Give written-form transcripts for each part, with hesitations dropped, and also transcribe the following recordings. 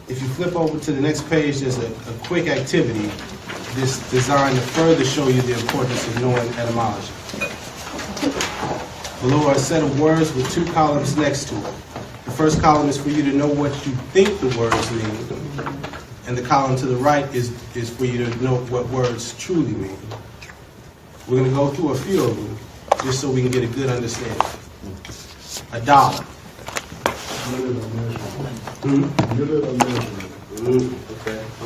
If you flip over to the next page, there's a quick activity this designed to further show you the importance of knowing etymology. Below are a set of words with two columns next to it. The first column is for you to know what you think the words mean, and the column to the right is for you to know what words truly mean. We're going to go through a few of them, just so we can get a good understanding. A dollar.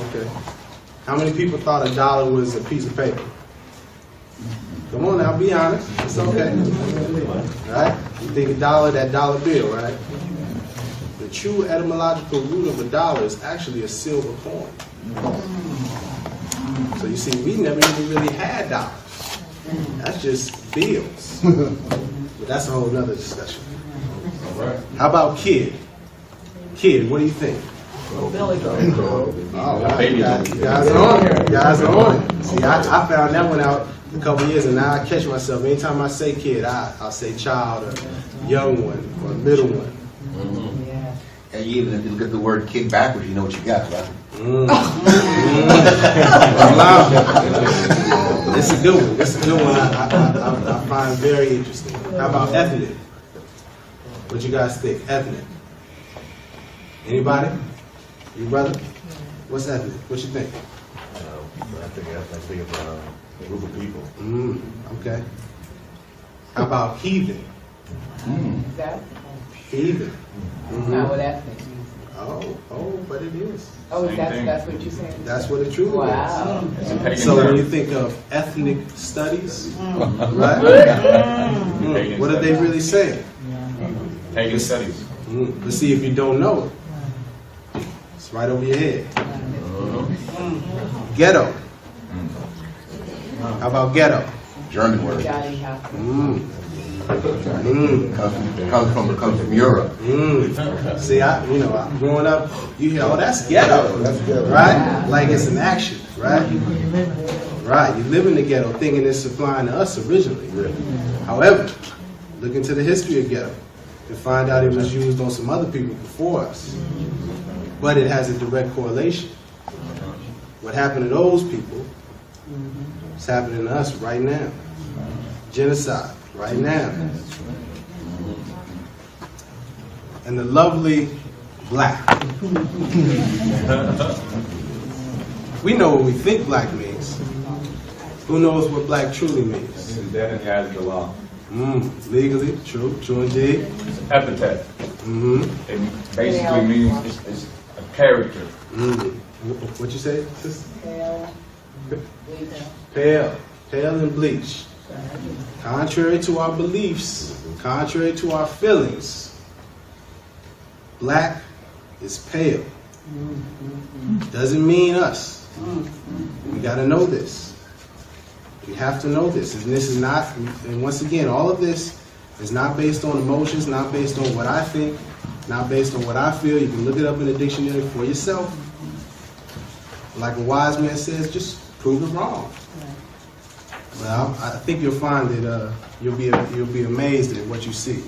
Okay. How many people thought a dollar was a piece of paper? Come on now, be honest. It's okay. Right? You think a dollar, that dollar bill, right? The true etymological root of a dollar is actually a silver coin. So you see, we never even really had dollars. That's just bills. But that's a whole other discussion. How about kid? Kid, what do you think? Billy Goat. Oh, wow. You guys are on it. You guys are on it. See, I found that one out a couple years, and now I catch myself. Anytime I say kid, I'll say child, or young one, or little one. Mm-hmm. Yeah. And even if you look at the word kid backwards, you know what you got, right? It's a good one. It's a good one. I find very interesting. How about ethnic? What you guys think? Ethnic. Anybody? Your brother? What's ethnic? What you think? I think it's a group of people. Okay. How about heathen? Heathen. Not what ethnic means. Oh, but it is. Oh, that's what you're saying? That's what it truly is. So when you think of ethnic studies, right? What are they really saying? Pagan studies. Let's see if you don't know it. It's right over your head. Ghetto. How about ghetto? German word. Comes from Europe. See, growing up, you hear, oh, that's ghetto, right? Like it's an action, right? Right, you live in the ghetto thinking it's applying to us originally. However, look into the history of ghetto and find out it was used on some other people before us. But it has a direct correlation. What happened to those people is happening to us right now. Genocide, right now. And the lovely black. We know what we think black means. Who knows what black truly means? That it has the law. Legally, true indeed. Epithet. It basically means it's a character. What you say? Pale. Pale and bleach. Contrary to our beliefs, contrary to our feelings, black is pale. Doesn't mean us. We got to know this. We have to know this. And this is not, and once again, all of this is not based on emotions, not based on what I think, not based on what I feel. You can look it up in the dictionary for yourself. Like a wise man says, just prove it wrong. Well, I think you'll find that you'll be amazed at what you see.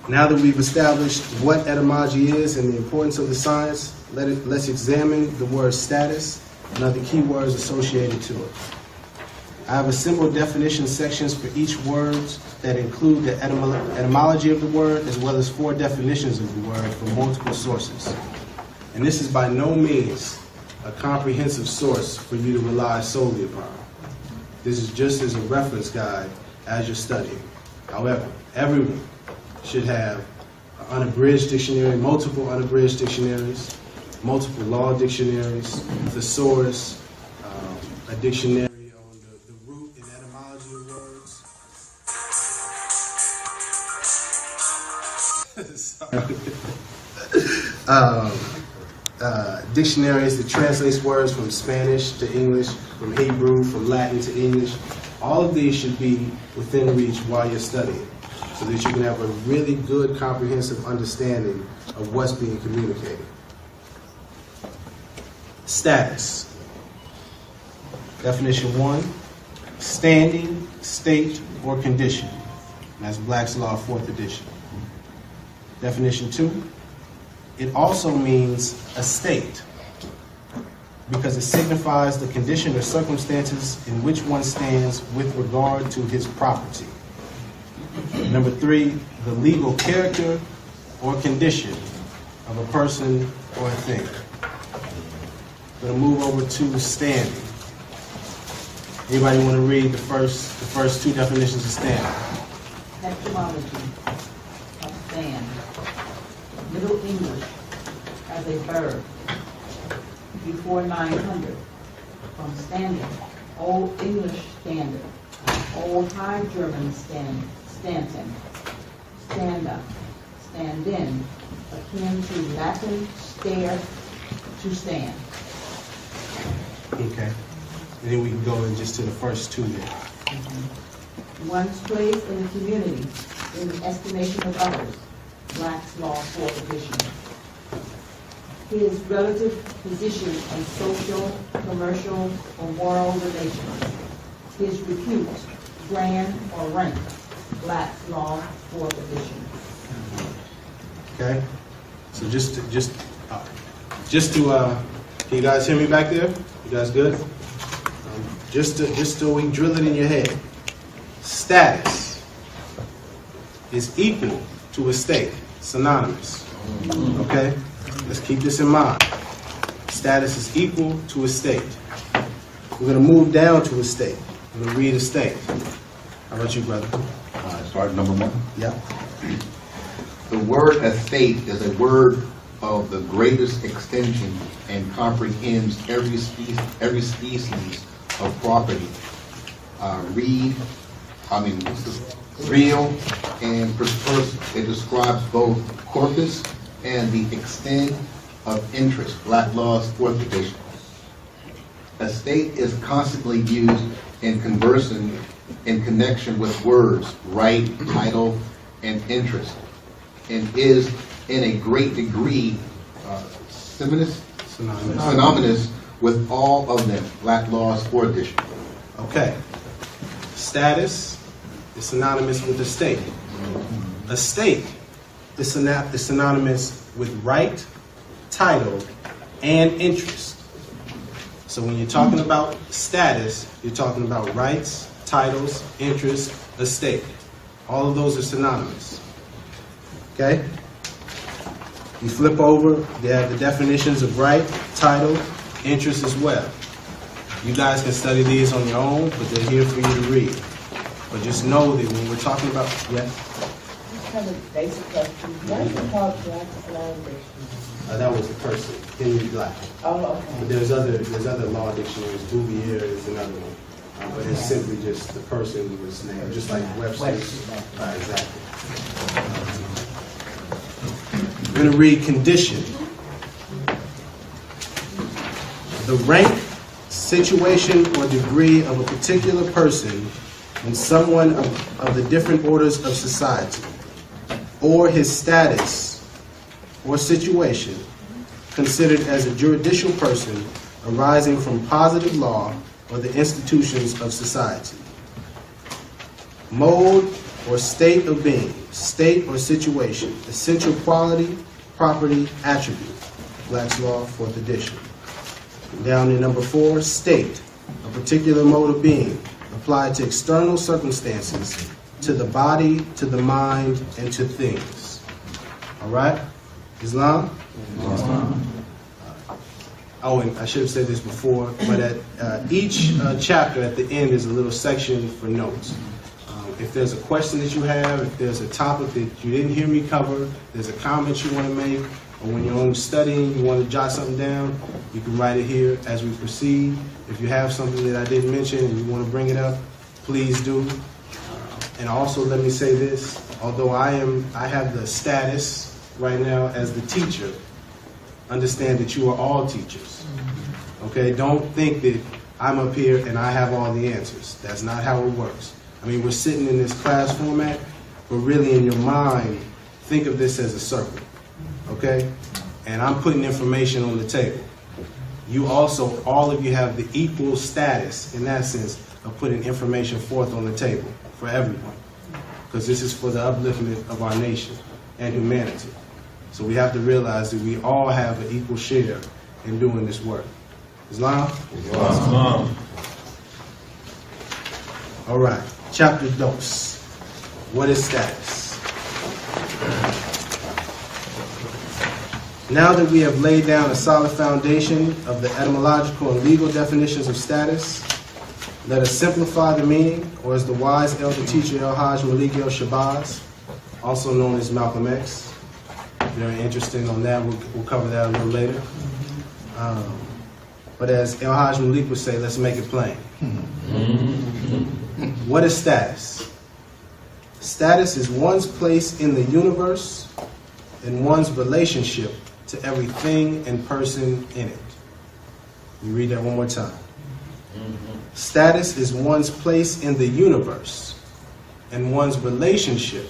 Now that we've established what etymology is and the importance of the science, let's examine the word status and other keywords associated to it. I have a simple definition sections for each word that include the etymology of the word as well as 4 definitions of the word from multiple sources. And this is by no means a comprehensive source for you to rely solely upon. This is just as a reference guide as you're studying. However, everyone should have an unabridged dictionary, multiple unabridged dictionaries, multiple law dictionaries, thesaurus, a dictionary on the root and etymology of words. Dictionaries that translates words from Spanish to English, from Hebrew, from Latin to English. All of these should be within reach while you're studying, so that you can have a really good comprehensive understanding of what's being communicated. Status. Definition 1, standing, state, or condition. That's Black's Law, 4th edition. Definition 2, it also means estate, because it signifies the condition or circumstances in which one stands with regard to his property. Number 3, the legal character or condition of a person or a thing. We're going to move over to standing. Anybody want to read the first two definitions of standing? Etymology of stand. Middle English as a verb. Before 900. From standing. Old English standard. Old High German stanton. Stand up. Stand in. Akin to Latin stare, to stand. Okay. And then we can go in just to the first two there. One's place in the community, in the estimation of others, Black's Law 4th edition. His relative position in social, commercial, or moral relations. His repute, brand, or rank, Black's Law 4th edition. Okay? So just to can you guys hear me back there? You guys good? Just so we can drill it in your head. Status is equal to estate, synonymous. Okay? Let's keep this in mind. Status is equal to estate. We're going to move down to estate. I'm going to read estate. How about you, brother? Start number 1. Yeah. The word estate is a word of the greatest extension and comprehends every species of property. Real and person. It describes both corpus and the extent of interest. Black Law's 4th edition. Estate is constantly used in conversing in connection with words, right, title, and interest, and is in a great degree synonymous with all of them. Black Law's 4th edition. Okay. Status is synonymous with estate. Estate is synonymous with right, title, and interest. So when you're talking about status, you're talking about rights, titles, interest, estate. All of those are synonymous. Okay? You flip over, they have the definitions of right, title, interest as well. You guys can study these on your own, but they're here for you to read. But just know that when we're talking about, Just kind of basic question. What is it called Black's Law Dictionary? that was the person, Henry Black. Oh, okay. But there's other law dictionaries. Bouvier is another one. But it's simply just the person who was named, just like Webster's. Right, exactly. We're going to read condition. The rank, situation, or degree of a particular person in someone of the different orders of society, or his status or situation considered as a juridical person arising from positive law or the institutions of society. Mode or state of being, state or situation, essential quality, property, attribute. Black's Law, 4th edition. Down in number 4, state, a particular mode of being, applied to external circumstances, to the body, to the mind, and to things. All right? Islam? Islam. Oh, and I should have said this before, but at each chapter at the end is a little section for notes. If there's a question that you have, if there's a topic that you didn't hear me cover, there's a comment you want to make, or when you're only studying, you want to jot something down, you can write it here as we proceed. If you have something that I didn't mention and you want to bring it up, please do. And also let me say this, although I have the status right now as the teacher, understand that you are all teachers. Okay, don't think that I'm up here and I have all the answers. That's not how it works. I mean, we're sitting in this class format, but really in your mind, think of this as a circle. Okay? And I'm putting information on the table. You also, all of you have the equal status, in that sense, of putting information forth on the table for everyone. Because this is for the upliftment of our nation. and humanity. So we have to realize that we all have an equal share in doing this work. Islam? Islam. All right. Chapter dos. What is status? Now that we have laid down a solid foundation of the etymological and legal definitions of status, let us simplify the meaning, or as the wise elder teacher El-Hajj Malik El-Shabazz, also known as Malcolm X, very interesting on that, we'll cover that a little later. But as El-Hajj Malik would say, let's make it plain. What is status? Status is one's place in the universe and one's relationship to everything and person in it. Let me read that one more time. Status is one's place in the universe and one's relationship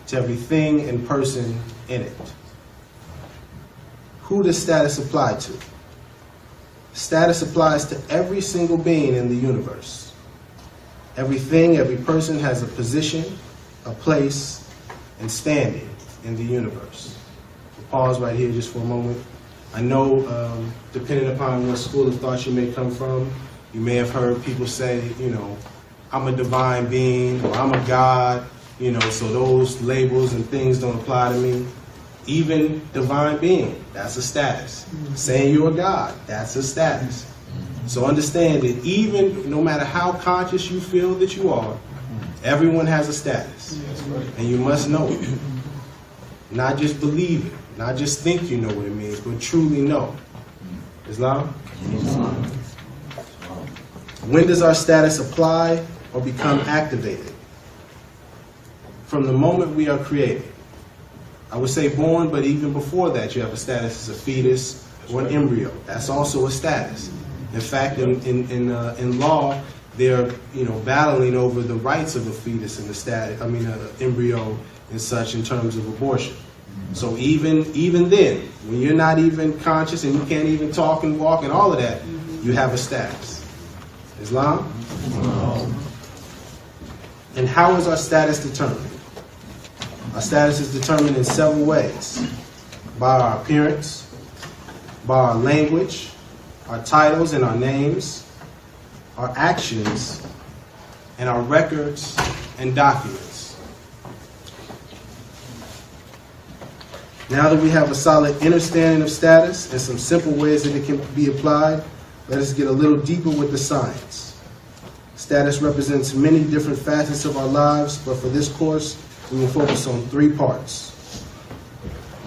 to everything and person in it. Who does status apply to? Status applies to every single being in the universe. Everything, every person has a position, a place, and standing in the universe. We'll pause right here just for a moment. I know, depending upon what school of thought you may come from, you may have heard people say, you know, I'm a divine being, or I'm a God, you know, so those labels and things don't apply to me. Even divine being, that's a status. Saying you're a God, that's a status. So understand that even no matter how conscious you feel that you are, everyone has a status. And you must know it. Not just believe it, not just think you know what it means, but truly know. Islam? When does our status apply or become activated? From the moment we are created. I would say born, but even before that, you have a status as a fetus or an embryo. That's also a status. In fact, in law, they're battling over the rights of a fetus and the status. I mean, an embryo and such in terms of abortion. So even then, when you're not even conscious and you can't even talk and walk and all of that, you have a status. Islam? And how is our status determined? Our status is determined in several ways. By our appearance, by our language, our titles and our names, our actions, and our records and documents. Now that we have a solid understanding of status and some simple ways that it can be applied, let us get a little deeper with the science. Status represents many different facets of our lives, but for this course, we will focus on 3 parts.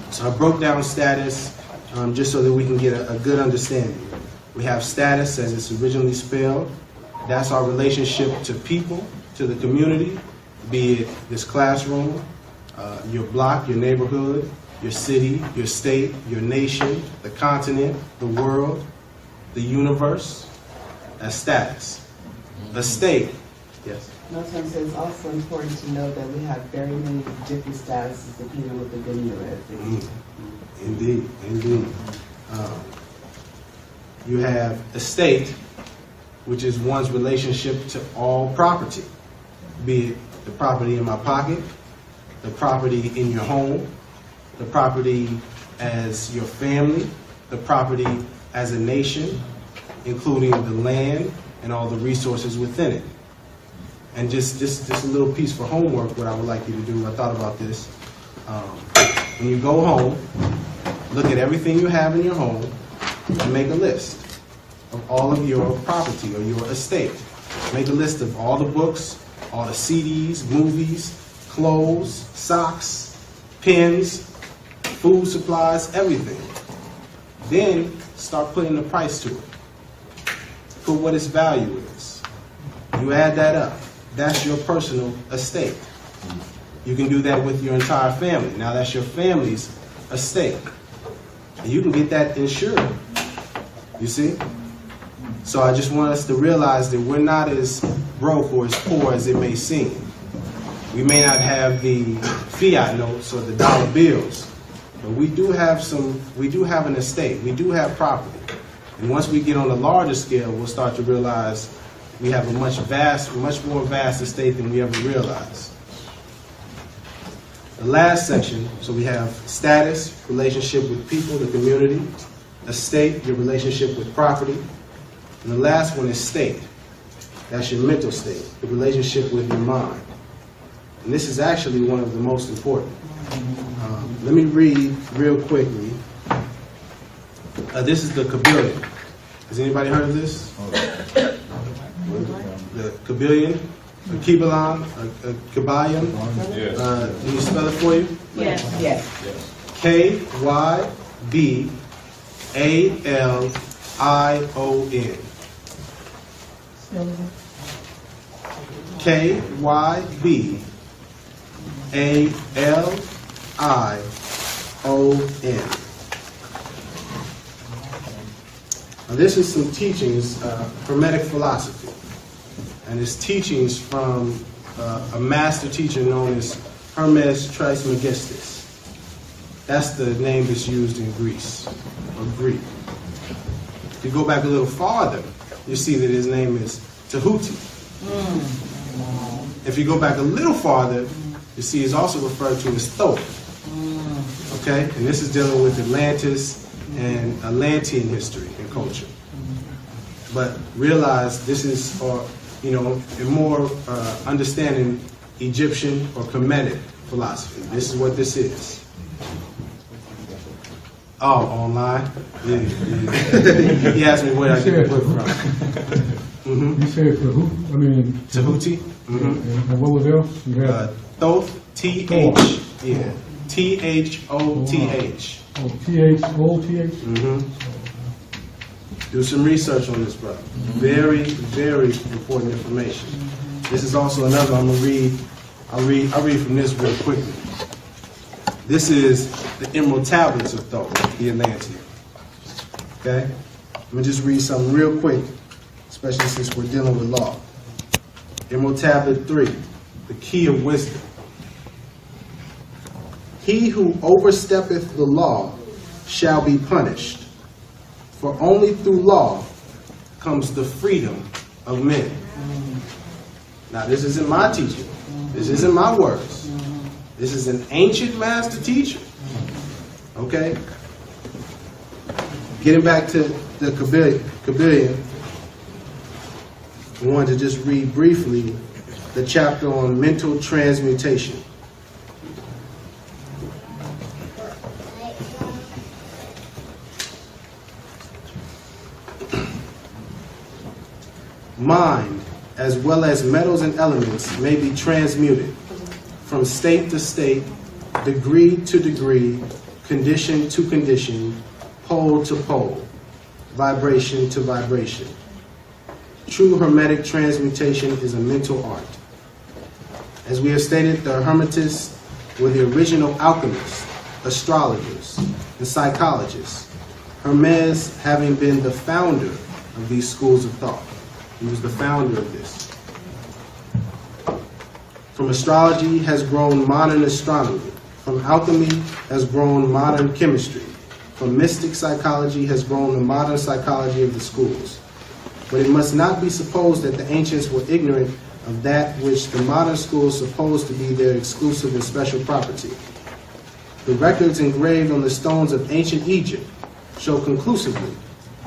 So I broke down status just so that we can get a good understanding. We have status as it's originally spelled. That's our relationship to people, to the community, be it this classroom, your block, your neighborhood, your city, your state, your nation, the continent, the world, the universe. That's status. A state, yes? No, it's also important to know that we have very many different statuses depending on what the venue is. Indeed, indeed. You have estate, which is one's relationship to all property, be it the property in my pocket, the property in your home, the property as your family, the property as a nation, including the land and all the resources within it. And just a little piece for homework, what I would like you to do, I thought about this. When you go home, look at everything you have in your home and make a list of all of your property or your estate. Make a list of all the books, all the CDs, movies, clothes, socks, pens, food supplies, everything. Then start putting a price to it. Put what its value is. You add that up. That's your personal estate. You can do that with your entire family. Now that's your family's estate. And you can get that insured. You see? So I just want us to realize that we're not as broke or as poor as it may seem. We may not have the fiat notes or the dollar bills, but we do have an estate. We do have property. And once we get on a larger scale, we'll start to realize we have a much more vast estate than we ever realized. The last section, so we have status, relationship with people, the community, estate, your relationship with property, and the last one is state. That's your mental state, the relationship with your mind. And this is actually one of the most important. Let me read real quickly. This is the Kabbalion. Has anybody heard of this? The Kabbalion, a Kabbalion. Yes. Can you spell it for you? Yes. Yes. K-Y-B-A-L-I-O-N. K-Y-B-A-L-I-O-N. Now this is some teachings, Hermetic philosophy, and it's teachings from a master teacher known as Hermes Trismegistus. That's the name that's used in Greece, or Greek. If you go back a little farther, you see that his name is Tahuti. If you go back a little farther, you see he's also referred to as Thoth. Okay? And this is dealing with Atlantis and Atlantean history and culture. But realize this is, in more understanding Egyptian or Kemetic philosophy. This is what this is. Oh, online? Yeah. He asked me where I get the book from. You said Tahuti? And what was else? You had Thoth, T-H. Yeah. T-H-O-T-H. T-H-O-T-H? Do some research on this, brother. Very, very important information. This is also another I'm gonna read. I'll read from this real quickly. This is the Emerald Tablets of Thoth, the Atlantean. Okay? I'm gonna just read something real quick, especially since we're dealing with law. Emerald Tablet 3, the key of wisdom. He who oversteppeth the law shall be punished, for only through law comes the freedom of men. Now, this isn't my teaching. This isn't my words. This is an ancient master teacher. Okay? Getting back to the Kabbalion, I wanted to just read briefly the chapter on mental transmutation. Mind, as well as metals and elements, may be transmuted from state to state, degree to degree, condition to condition, pole to pole, vibration to vibration. True Hermetic transmutation is a mental art. As we have stated, the Hermetists were the original alchemists, astrologers, and psychologists, Hermes having been the founder of these schools of thought. He was the founder of this. From astrology has grown modern astronomy. From alchemy has grown modern chemistry. From mystic psychology has grown the modern psychology of the schools. But it must not be supposed that the ancients were ignorant of that which the modern schools suppose to be their exclusive and special property. The records engraved on the stones of ancient Egypt show conclusively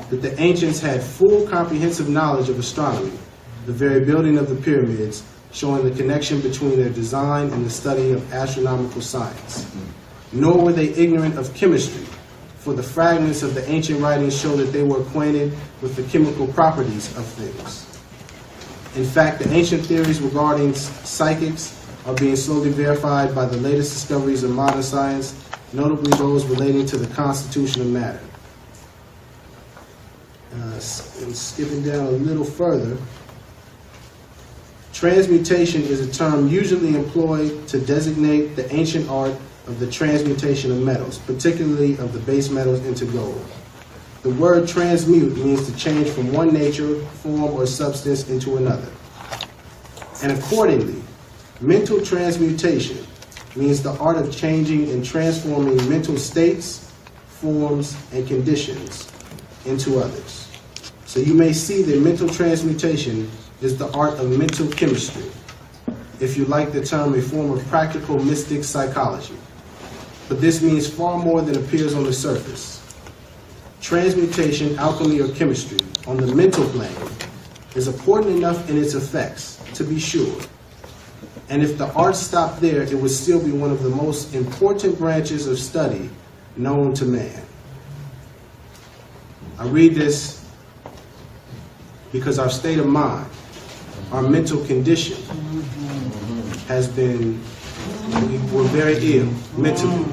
that the ancients had full comprehensive knowledge of astronomy, the very building of the pyramids, showing the connection between their design and the study of astronomical science. Nor were they ignorant of chemistry, for the fragments of the ancient writings show that they were acquainted with the chemical properties of things. In fact, the ancient theories regarding psychics are being slowly verified by the latest discoveries of modern science, notably those relating to the constitution of matter. And skipping down a little further, transmutation is a term usually employed to designate the ancient art of the transmutation of metals, particularly of the base metals into gold. The word transmute means to change from one nature, form, or substance into another. And accordingly, mental transmutation means the art of changing and transforming mental states, forms, and conditions into others. So you may see that mental transmutation is the art of mental chemistry. if you like the term, a form of practical mystic psychology. But this means far more than appears on the surface. Transmutation, alchemy, or chemistry on the mental plane is important enough in its effects, to be sure. And if the art stopped there, it would still be one of the most important branches of study known to man. I read this because our state of mind, our mental condition has been, we're very ill mentally.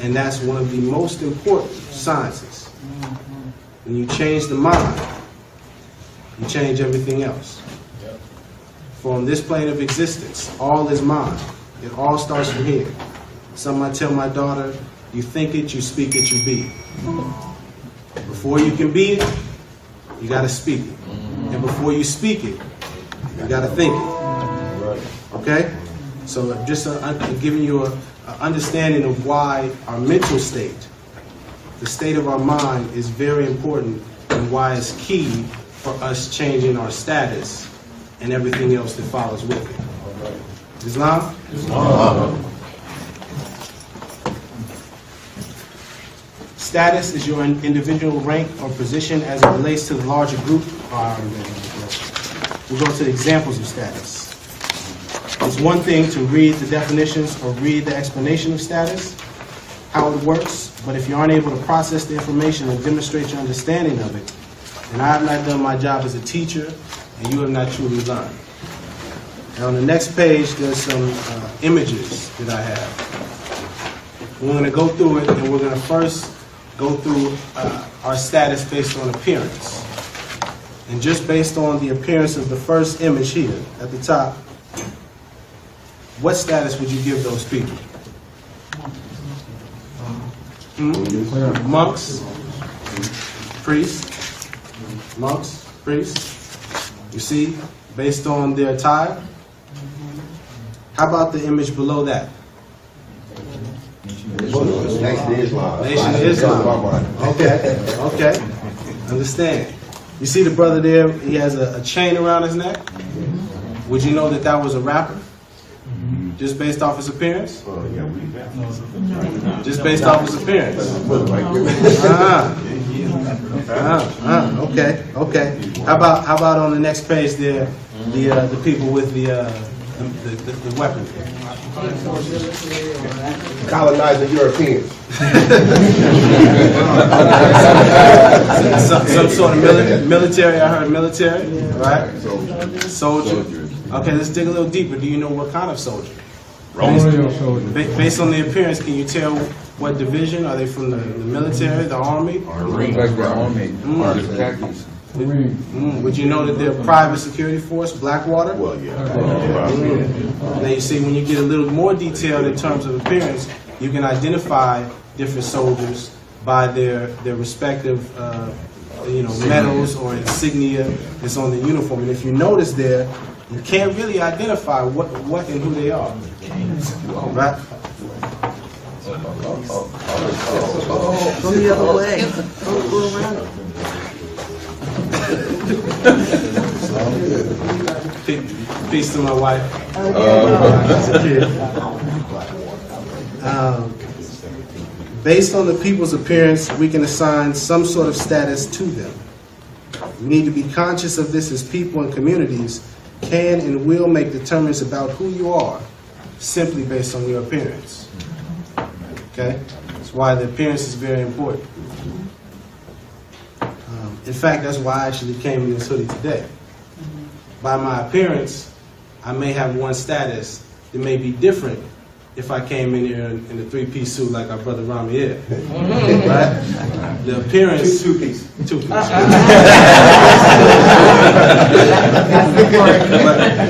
And that's one of the most important sciences. When you change the mind, you change everything else. For on this plane of existence, all is mind. It all starts from here. Something I tell my daughter, you think it, you speak it, you be it. Before you can be it, you got to speak it. And before you speak it, you got to think it. Okay? So just giving you an understanding of why our mental state, the state of our mind, is very important and why it's key for us changing our status and everything else that follows with it. Islam? Islam. Status is your individual rank or position as it relates to the larger group. We'll go to the examples of status. It's one thing to read the definitions or read the explanation of status, how it works, but if you aren't able to process the information and demonstrate your understanding of it, then I have not done my job as a teacher, and you have not truly learned. And on the next page, there's some images that I have. We're going to go through it, and we're going to first go through our status based on appearance. And just based on the appearance of the first image here at the top, what status would you give those people? Monks, priests, monks, priests. You see, based on their attire. How about the image below that? Nation of Islam. Nation of Islam. Okay, okay. Understand. You see the brother there, he has a chain around his neck? Would you know that that was a rapper? Just based off his appearance? Just based off his appearance? Okay, okay. How about on the next page there, the people with the weapons? Colonizing Europeans. some sort of military, I heard military, right? Soldier. Okay, let's dig a little deeper. Do you know what kind of soldier? Based on the appearance, can you tell what division? Are they from the military, the army? Would you know that they're a private security force, Blackwater? Well, yeah. Now you see, when you get a little more detailed in terms of appearance, you can identify different soldiers by their respective medals or insignia that's on the uniform. And if you notice there, you can't really identify what and who they are. Right? Go the other way. Go around. Peace to my wife. Based on the people's appearance, we can assign some sort of status to them. We need to be conscious of this as people and communities can and will make determinants about who you are simply based on your appearance. Okay? That's why the appearance is very important. In fact, that's why I actually came in this hoodie today. By my appearance, I may have one status that may be different if I came in here in a three-piece suit like our brother Rami is. Right? The appearance... Two-piece.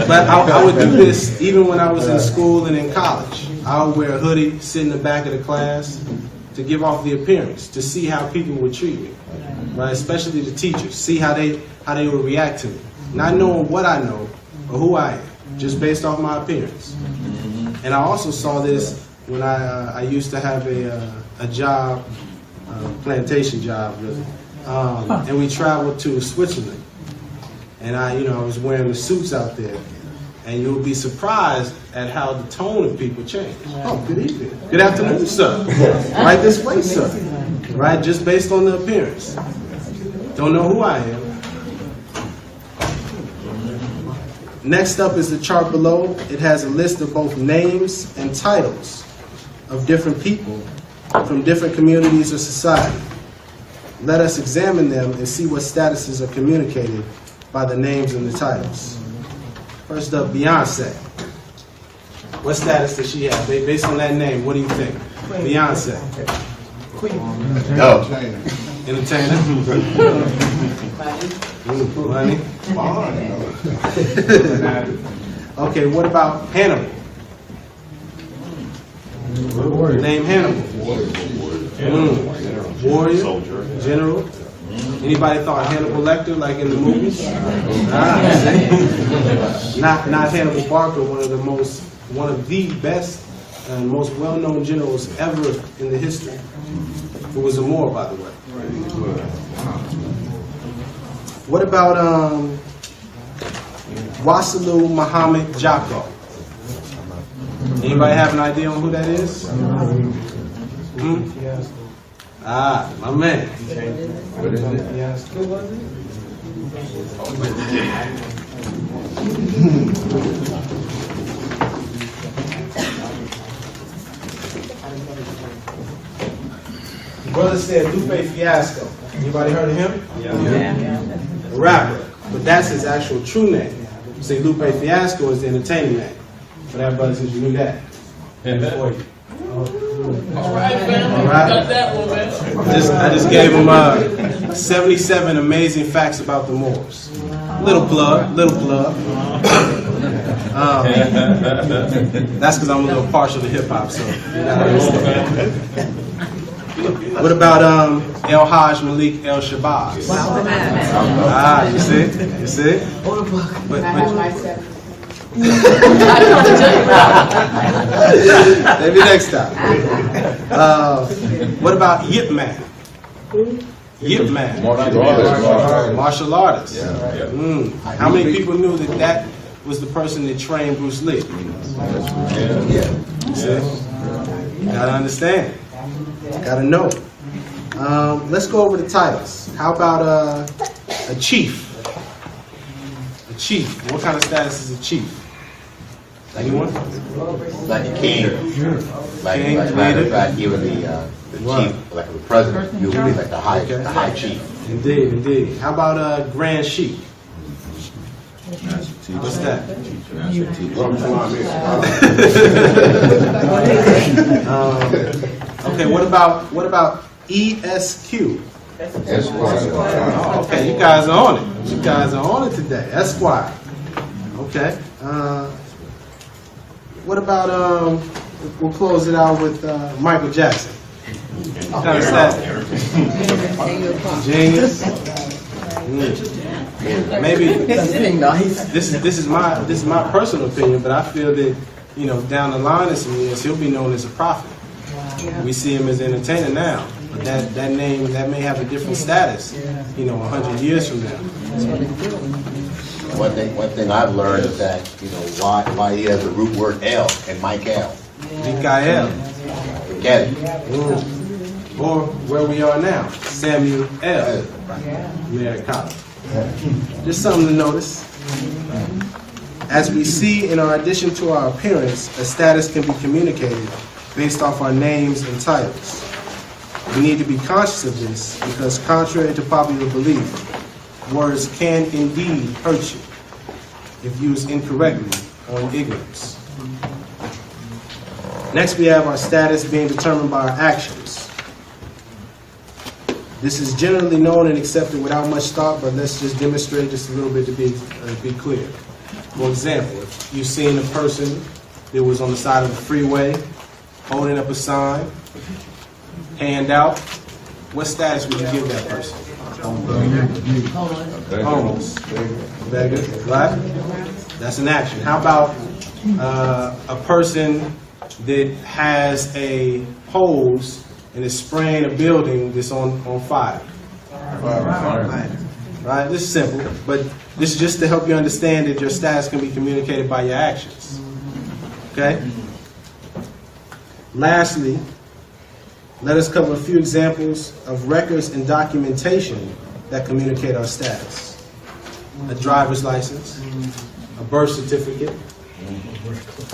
But I would do this even when I was in school and in college. I would wear a hoodie, sit in the back of the class to give off the appearance, to see how people would treat me. Right? Especially the teachers. See how they would react to me. Not knowing what I know or who I am, just based off my appearance. And I also saw this when I used to have a job, plantation job really, and we traveled to Switzerland. And I was wearing the suits out there, And you'll be surprised at how the tone of people change. Oh, good evening. Good afternoon, sir. Right this way, sir. Right, just based on the appearance. Don't know who I am. Next up is the chart below. It has a list of both names and titles of different people from different communities or society. Let us examine them and see what statuses are communicated by the names and the titles. First up, Beyonce. What status does she have? Based on that name, what do you think? Beyonce. No. Entertainer. Money. Okay, what about Hannibal? Name Hannibal. Warrior. General. Anybody thought Hannibal Lecter, like in the movies? Not Hannibal Barker, one of the best and most well-known generals ever in the history. Who was a Moor, by the way. What about Wassilu Muhammad Jocko? Anybody have an idea on who that is? Ah, my man. What is it? Brother said Lupe Fiasco. Anybody heard of him? Yeah. A rapper. But that's his actual true name. See, Lupe Fiasco is the entertainment name. But that brother says you knew that. Before you. All right, fam. All right. Got that one, man. I just gave him 77 amazing facts about the Moors. Little plug. That's because I'm a little partial to hip hop, so you gotta understand. What about El Hajj Malik El Shabazz? Ah, you see? But maybe next time. What about Yip Man? Yip Man. Martial artist. How many people knew that was the person that trained Bruce Lee? See? You gotta understand. Gotta know. Let's go over the titles. How about a chief? A chief. What kind of status is a chief? Anyone? Like a king. Like matter of fact, even the chief, like the president, you would be like the high chief. Indeed. How about a grand sheik? What's that? Okay, what about ESQ? Oh, okay, you guys are on it. You guys are on it today. Esquire. Okay. What about we'll close it out with Michael Jackson. What kind of status? Genius. Maybe this is my personal opinion, but I feel that down the line in some years he'll be known as a prophet. We see him as an entertainer now, but that name may have a different status, 100 years from now. One thing I've learned is that why he has the root word El and Michael. Mikael. Forget it. Or where we are now, Samuel Merritt College. Just something to notice. As we see in our addition to our appearance, a status can be communicated based off our names and titles. We need to be conscious of this because contrary to popular belief, words can indeed hurt you if used incorrectly or in ignorance. Next, we have our status being determined by our actions. This is generally known and accepted without much thought, but let's just demonstrate just a little bit to be clear. For example, if you've seen a person that was on the side of the freeway holding up a sign, hand out, what status would you give that person? Homeless. Beggar, right? That's an action. How about a person that has a hose and is spraying a building that's on fire? right? This is simple, but this is just to help you understand that your status can be communicated by your actions. Okay? Lastly, let us cover a few examples of records and documentation that communicate our status. A driver's license, a birth certificate,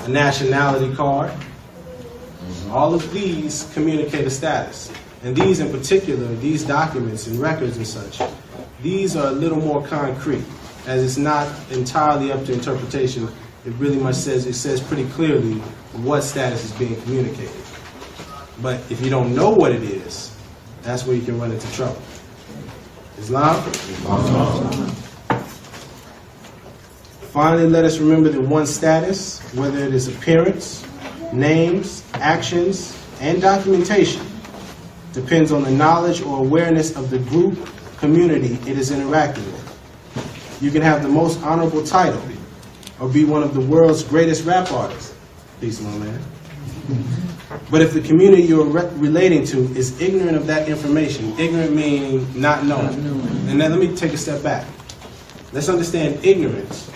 a nationality card. All of these communicate a status. And these in particular, these documents and records and such, these are a little more concrete, as it's not entirely up to interpretation. It really much says pretty clearly what status is being communicated. But if you don't know what it is, that's where you can run into trouble. Islam? Finally, let us remember that one's status, whether it is appearance, names, actions, and documentation, depends on the knowledge or awareness of the group, community it is interacting with. You can have the most honorable title or be one of the world's greatest rap artists. Peace, my man. But if the community you're relating to is ignorant of that information, ignorant meaning not knowing. And then let me take a step back. Let's understand ignorance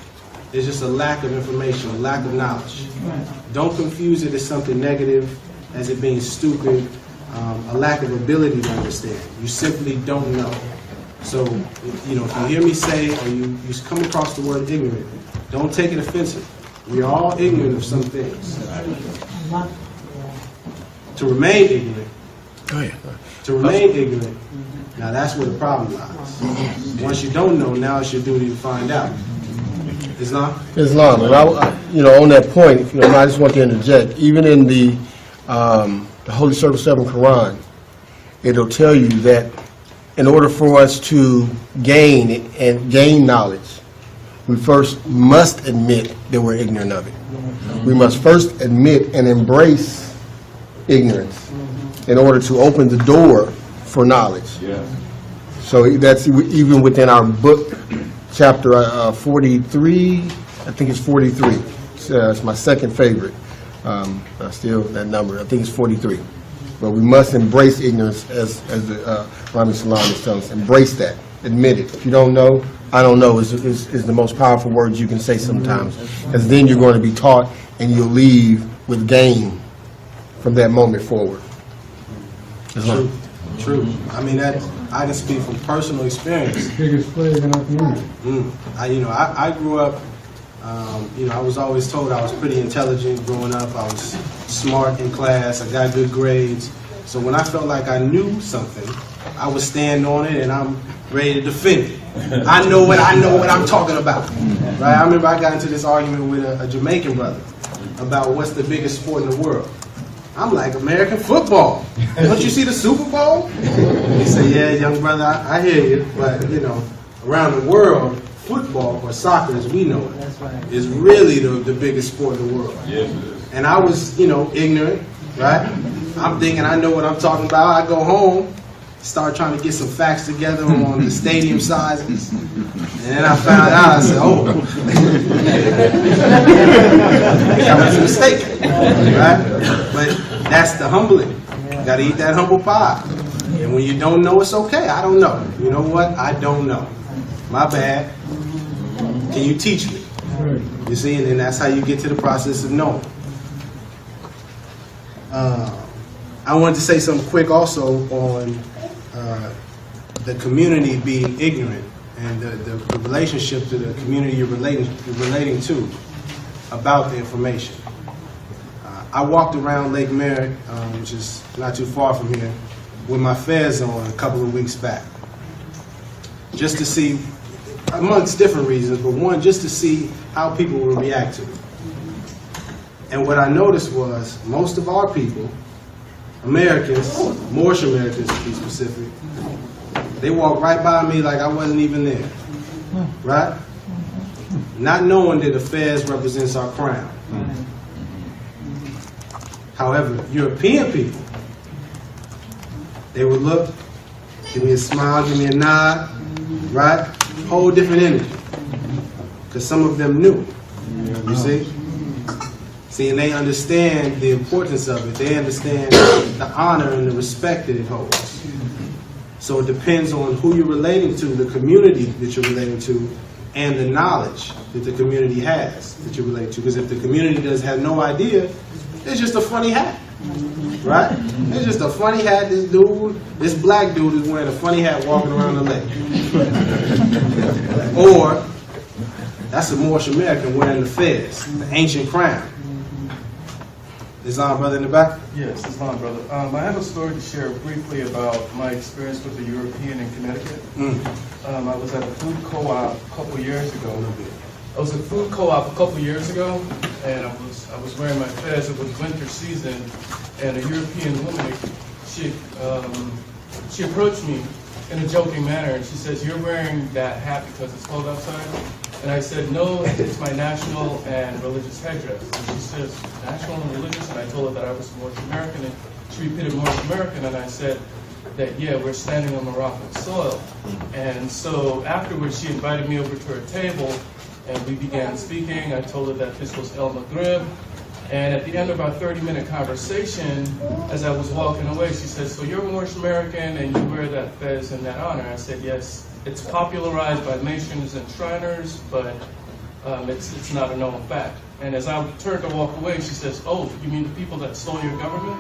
is just a lack of information, a lack of knowledge. Don't confuse it as something negative, as it being stupid, a lack of ability to understand. You simply don't know. So, if you hear me say, or you come across the word ignorant, don't take it offensive. We are all ignorant of some things. To remain ignorant, now that's where the problem lies. Once you don't know, now it's your duty to find out. Islam, and on that point, if you don't mind, I just want to interject. Even in the Holy Circle 7 Quran, it'll tell you that in order for us to gain knowledge, we first must admit that we're ignorant of it. We must first admit and embrace ignorance in order to open the door for knowledge. So that's even within our book, chapter 43, I think it's 43. It's my second favorite. Still that number, I think it's 43. But we must embrace ignorance, as Rami Salaam is telling us. Embrace that. Admit it. If you don't know, I don't know is the most powerful words you can say sometimes. Because then you're going to be taught and you'll leave with gain from that moment forward. True. I mean, I can speak from personal experience. Biggest plague in our community. I grew up, I was always told I was pretty intelligent growing up. I was smart in class. I got good grades. So when I felt like I knew something, I would stand on it and I'm ready to defend it. I know what I'm talking about. Right? I remember I got into this argument with a Jamaican brother about what's the biggest sport in the world. I'm like, American football. Don't you see the Super Bowl? He said, yeah, young brother, I hear you. But, around the world, football, or soccer as we know it, is really the biggest sport in the world. Yes, it is. And I was, ignorant, right? I'm thinking I know what I'm talking about. I go home, start trying to get some facts together on the stadium sizes. And then I found out, I said, I was mistaken, right? But that's the humbling. You got to eat that humble pie. And when you don't know, it's okay. I don't know. You know what? I don't know. My bad. Can you teach me? You see, and then that's how you get to the process of knowing. I wanted to say something quick also on the community being ignorant and the relationship to the community you're relating to about the information. I walked around Lake Merritt, which is not too far from here, with my fez on a couple of weeks back, just to see, amongst different reasons, but one, just to see how people would react to it. And what I noticed was most of our people, Americans, Moorish Americans to be specific, they walked right by me like I wasn't even there, right? Not knowing that the fez represents our crown. However, European people, they would look, give me a smile, give me a nod, right? Whole different energy. Because some of them knew, you see? See, and they understand the importance of it. They understand the honor and the respect that it holds. So it depends on who you're relating to, the community that you're relating to, and the knowledge that the community has that you're relating to. Because if the community does have no idea, it's just a funny hat, right? It's just a funny hat. This black dude is wearing a funny hat walking around the lake. Or that's a Moorish American wearing the fez, the ancient crown. Islam brother in the back? Yes, Islam brother. I have a story to share briefly about my experience with the European in Connecticut. I was at a food co-op a couple years ago. And I was wearing my fez. It was winter season, and a European woman, she approached me in a joking manner, and she says, "You're wearing that hat because it's cold outside?" And I said, "No, it's my national and religious headdress." And she says, "National and religious?" And I told her that I was Moorish American, and she repeated Moorish American, and I said that, yeah, we're standing on Moroccan soil. And so afterwards, she invited me over to her table, and we began speaking. I told her that this was El Maghrib. And at the end of our 30-minute conversation, as I was walking away, she said, "So you're Moorish American and you wear that fez in that honor?" I said, "Yes. It's popularized by Masons and Shriners, but it's not a known fact." And as I turned to walk away, she says, "Oh, you mean the people that stole your government?"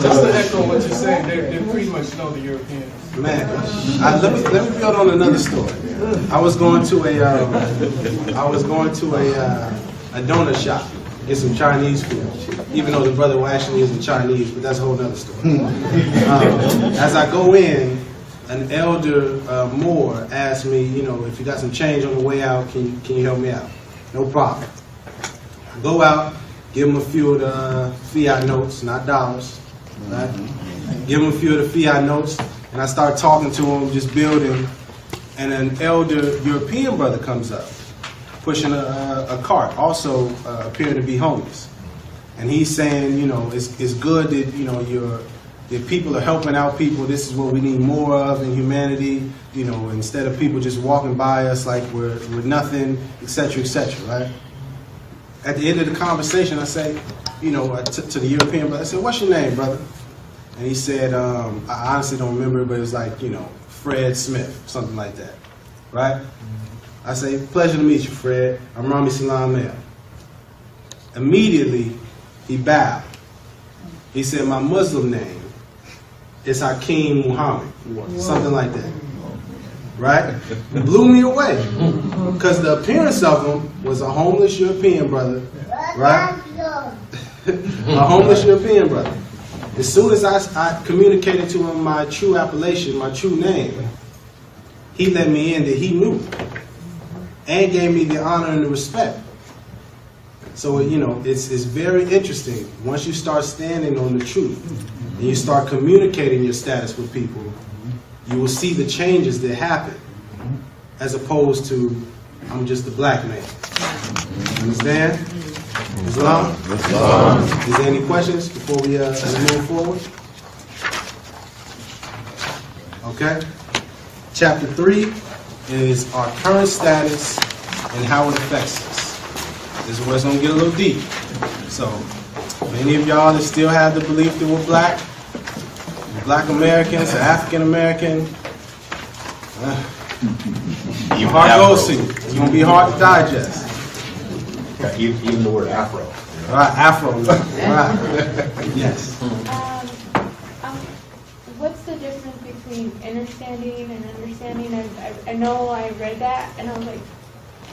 Just to echo what you're saying, they pretty much know the Europeans. Man, let me build on another story. I was going to a donut shop to get some Chinese food, even though the brother actually isn't Chinese, but that's a whole other story. As I go in, an elder Moor asked me, if you got some change on the way out, can you help me out? No problem. I go out, give him a few of the fiat notes, not dollars, right? Give him a few of the fiat notes, and I start talking to him, just building, and an elder European brother comes up, pushing a cart, also appearing to be homeless. And he's saying, it's good that, that people are helping out people. This is what we need more of in humanity, instead of people just walking by us like we're nothing, etc., right? At the end of the conversation, I say, to the European brother, I said, "What's your name, brother?" And he said, I honestly don't remember, but it was like, Fred Smith, something like that, right? I say, "Pleasure to meet you, Fred. I'm Rami Salaam." Immediately, he bowed. He said, "My Muslim name is Hakeem Muhammad," something like that, right? It blew me away, because the appearance of him was a homeless European brother, right? A homeless European brother. As soon as I communicated to him my true appellation, my true name, he let me in that he knew, and gave me the honor and the respect. So, it's very interesting. Once you start standing on the truth, and you start communicating your status with people, you will see the changes that happen, as opposed to, "I'm just a black man." Understand? Islam? Islam. Is there any questions before we move forward? Okay. Chapter 3 is our current status and how it affects us. This is where it's going to get a little deep. So, many of y'all that still have the belief that we're black Americans, or African American, your heart goes to you. It's going to be hard to digest. Even the word Afro. Right, Afro. Right. Yes. What's the difference between understanding and understanding? I know I read that, and I was like,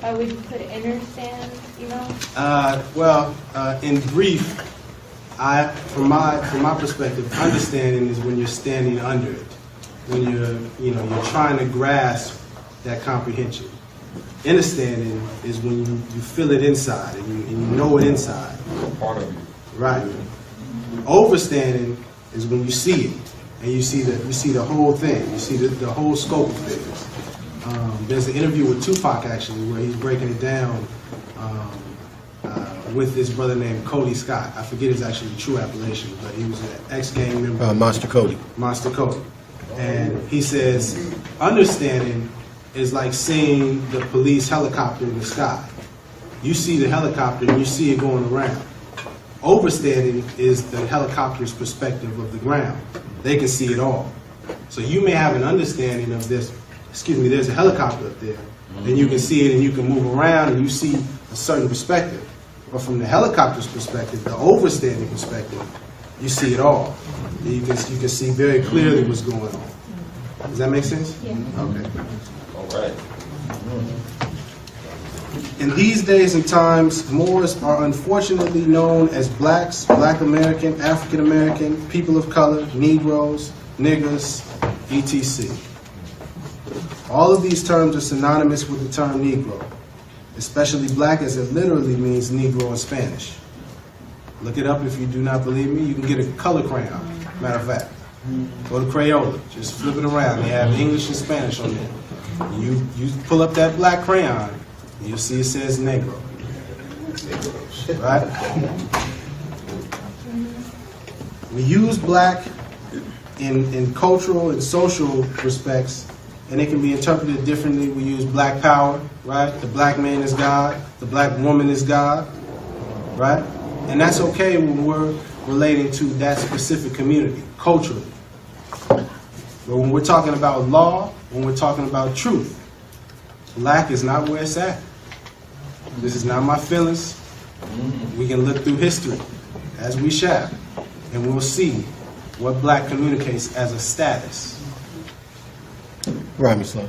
why would you put understand, In brief, from my perspective, understanding is when you're standing under it, when you're trying to grasp that comprehension. Understanding is when you feel it inside and you know it inside. Part of you. Right. Overstanding is when you see it and you see the whole thing. You see the whole scope of things. There's an interview with Tupac actually where he's breaking it down with this brother named Cody Scott. I forget his actually true appellation, but he was an ex-gang member. Monster Cody. Monster Cody. And he says, understanding is like seeing the police helicopter in the sky. You see the helicopter and you see it going around. Overstanding is the helicopter's perspective of the ground. They can see it all. So you may have an understanding of this, excuse me, there's a helicopter up there, and you can see it and you can move around and you see a certain perspective. But from the helicopter's perspective, the overstanding perspective, you see it all. You can see very clearly what's going on. Does that make sense? Yeah. Okay. All right. In these days and times, Moors are unfortunately known as blacks, black American, African American, people of color, Negroes, niggers, etc. All of these terms are synonymous with the term Negro, especially black, as it literally means Negro in Spanish. Look it up if you do not believe me. You can get a color crayon, matter of fact. Go to Crayola, just flip it around. They have English and Spanish on there. You pull up that black crayon, and you'll see it says Negro. Right? We use black in cultural and social respects, and it can be interpreted differently. We use black power, right? The black man is God, the black woman is God, right? And that's okay when we're relating to that specific community, culturally. But when we're talking about law, when we're talking about truth, black is not where it's at. This is not my feelings. We can look through history, as we shall, and we'll see what black communicates as a status. Rami Salaam.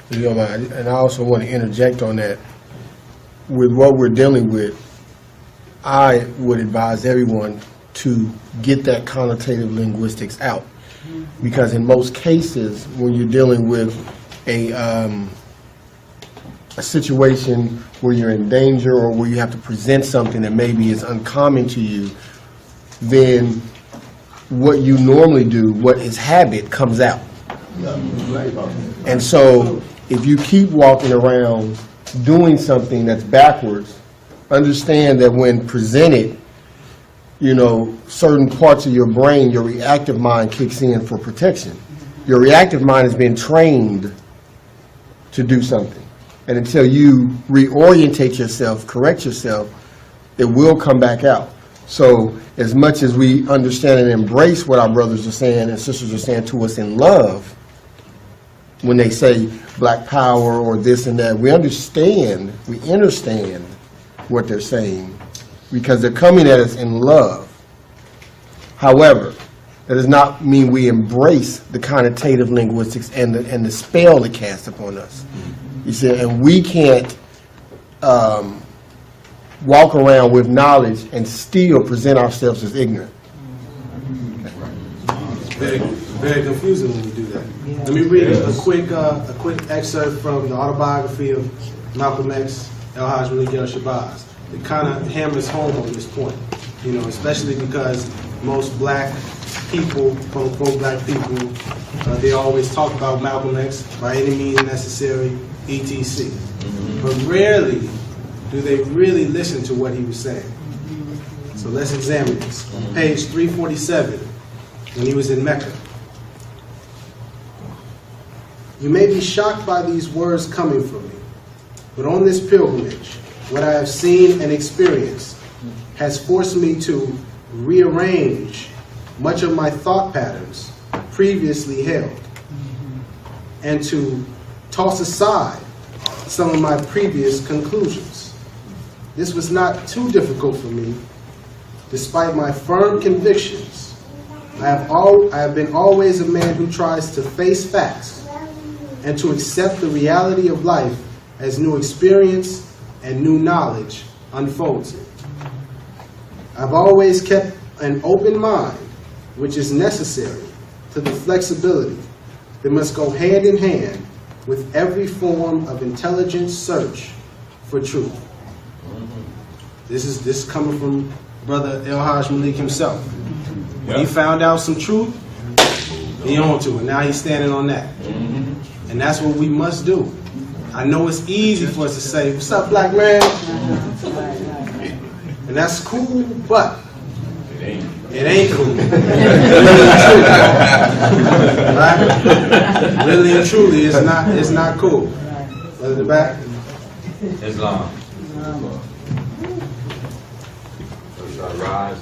If you don't mind, and I also want to interject on that. With what we're dealing with, I would advise everyone to get that connotative linguistics out. Because in most cases, when you're dealing with a situation where you're in danger or where you have to present something that maybe is uncommon to you, then what you normally do, what is habit, comes out. And so if you keep walking around doing something that's backwards, understand that when presented, you know, certain parts of your brain, your reactive mind kicks in for protection. Your reactive mind has been trained to do something. And until you reorientate yourself, correct yourself, it will come back out. So as much as we understand and embrace what our brothers are saying and sisters are saying to us in love, when they say black power or this and that, we understand what they're saying because they're coming at us in love. However, that does not mean we embrace the connotative linguistics and the spell it casts upon us. You see, and we can't walk around with knowledge and still present ourselves as ignorant. It's very confusing when we do that. Let me read a quick excerpt from the autobiography of Malcolm X, El-Hajj Malik El-Shabazz. It kind of hammers home on this point, you know, especially because most black people, quote unquote black people, they always talk about Malcolm X by any means necessary, etc. But rarely do they really listen to what he was saying. So let's examine this. On page 347, when he was in Mecca. You may be shocked by these words coming from me, but on this pilgrimage, what I have seen and experienced has forced me to rearrange much of my thought patterns previously held and to toss aside some of my previous conclusions. This was not too difficult for me. Despite my firm convictions, I have been always a man who tries to face facts and to accept the reality of life as new experience and new knowledge unfolds it. I've always kept an open mind, which is necessary to the flexibility that must go hand in hand with every form of intelligent search for truth. This is coming from Brother El-Hajj Malik himself. When he found out some truth, he on to it. Now he's standing on that. And that's what we must do. I know it's easy for us to say, what's up, black man? And that's cool, but it ain't cool. Right? Really and truly, it's not cool. Brother, the back. Islam. God's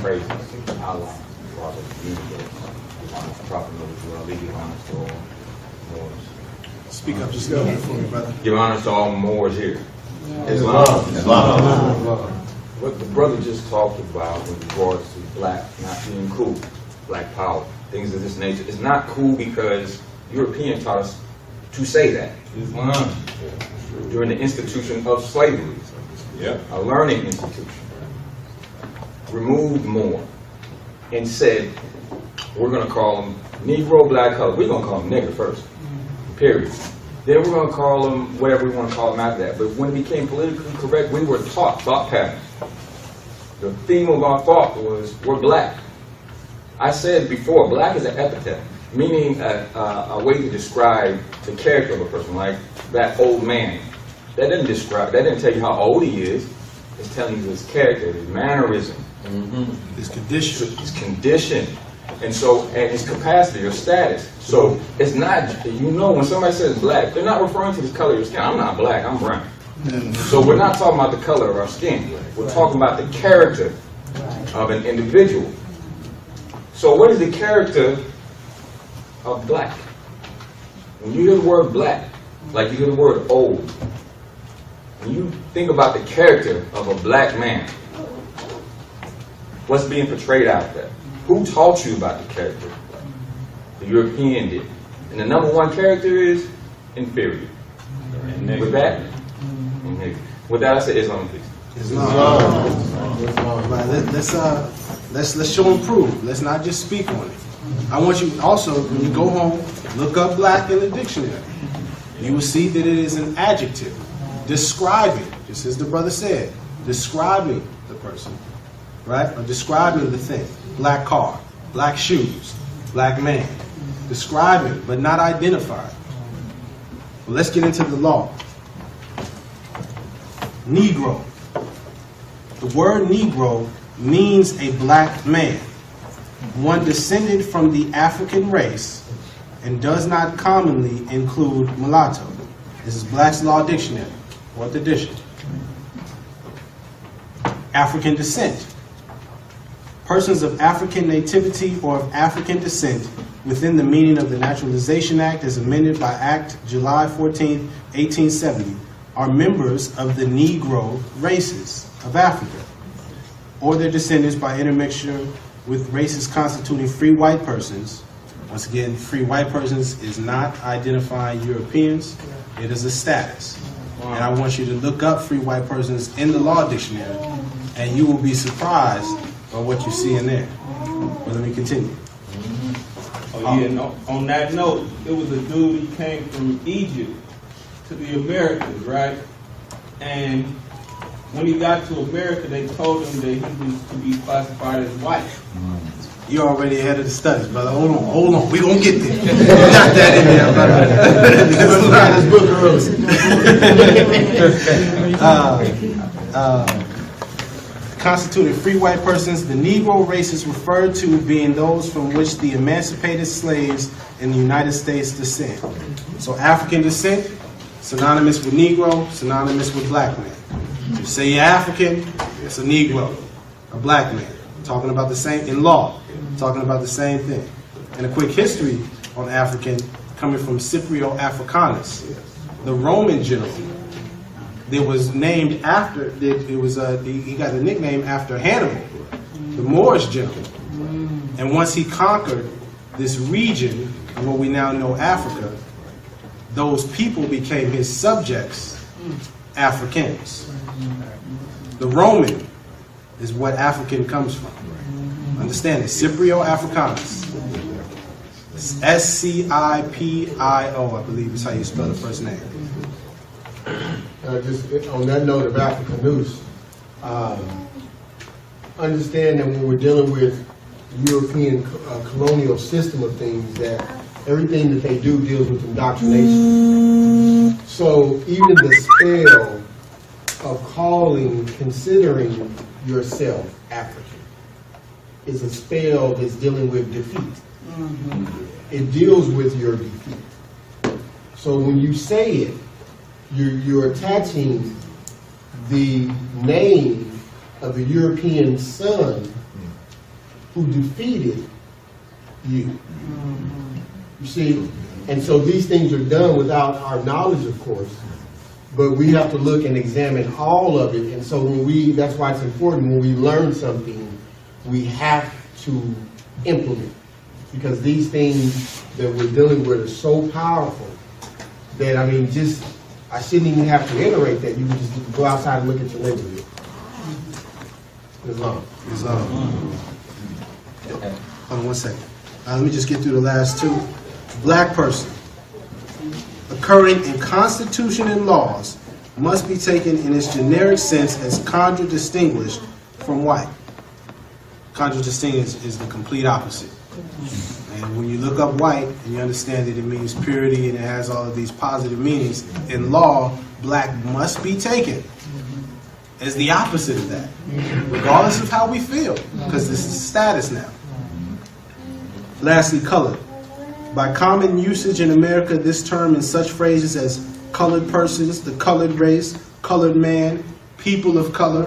praises, Allah, Father, universe, Prophet Noah, legal honors to all Moors. Speak up just a little bit for me, brother. Give honors to all Moors here. Islam. What the brother just talked about with regards to black not being cool, black power, things of this nature, it's not cool because Europeans taught us to say that. Islam. During the institution of slavery, a learning institution, removed more and said, we're going to call them Negro, black, color. We're going to call them nigger first, period. Then we're going to call them whatever we want to call them after that. But when it became politically correct, we were taught thought patterns. The theme of our thought was, we're black. I said before, black is an epithet, meaning a way to describe the character of a person, like that old man. That didn't tell you how old he is. It's telling you his character, his mannerism, his condition. His condition. And so, and his capacity or status. So it's not, you know, when somebody says black, they're not referring to the color of your skin. I'm not black, I'm brown. So we're not talking about the color of our skin. We're talking about the character of an individual. So what is the character of black? When you hear the word black, like you hear the word old, when you think about the character of a black man, what's being portrayed out there? Who taught you about the character of black? The European did. And the number one character is inferior. With that, I say Islam, please. Islam. Let's show and prove. Let's not just speak on it. I want you also, when you go home, look up black in the dictionary. You will see that it is an adjective describing, just as the brother said, describing the person, right? Or describing the thing. Black car, black shoes, black man. Describing, but not identifying. Well, let's get into the law. Negro. The word Negro means a black man, one descended from the African race, and does not commonly include mulatto. This is Black's Law Dictionary, 4th edition. African descent. Persons of African nativity or of African descent within the meaning of the Naturalization Act as amended by Act July 14, 1870, are members of the Negro races of Africa, or their descendants by intermixture with races constituting free white persons. Once again, free white persons is not identifying Europeans, it is a status. And I want you to look up free white persons in the law dictionary, and you will be surprised by what you see in there. But let me continue. Oh yeah, no, on that note, it was a dude, he came from Egypt to the Americas, right? And when he got to America, they told him that he was to be classified as white. You're already ahead of the studies, brother. Hold on. We're going to get there. We got that in there, brother. Constituted free white persons, the Negro race is referred to being those from which the emancipated slaves in the United States descend. So African descent, synonymous with Negro, synonymous with black man. You say you're African, it's a Negro, a black man. Talking about the same, in law, talking about the same thing. And a quick history on African, coming from Scipio Africanus, the Roman general. That was named after, he got the nickname after Hannibal, the Moorish general. And once he conquered this region, of what we now know Africa, those people became his subjects, Africans. The Roman is what African comes from. Understand it, Scipio Africanus. S-C-I-P-I-O, I believe is how you spell the first name. Just on that note of Africanus, understand that when we're dealing with the European colonial system of things, that everything that they do deals with indoctrination. So even the spell of considering yourself African is a spell that's dealing with defeat. It deals with your defeat. So when you say it, you're attaching the name of the European sun who defeated you. You see? And so these things are done without our knowledge, of course, but we have to look and examine all of it. And so that's why it's important when we learn something, we have to implement. Because these things that we're dealing with are so powerful that, I mean, I shouldn't even have to iterate that. You can just go outside and look at your neighborhood. Islam. Hold on one second. Let me just get through the last two. Black person, occurring in Constitution and laws, must be taken in its generic sense as contradistinguished from white. Contradistinguished is the complete opposite. And when you look up white and you understand that it means purity and it has all of these positive meanings, in law, black must be taken as the opposite of that, regardless of how we feel, because this is status now. Lastly, colored. By common usage in America, this term in such phrases as colored persons, the colored race, colored man, people of color,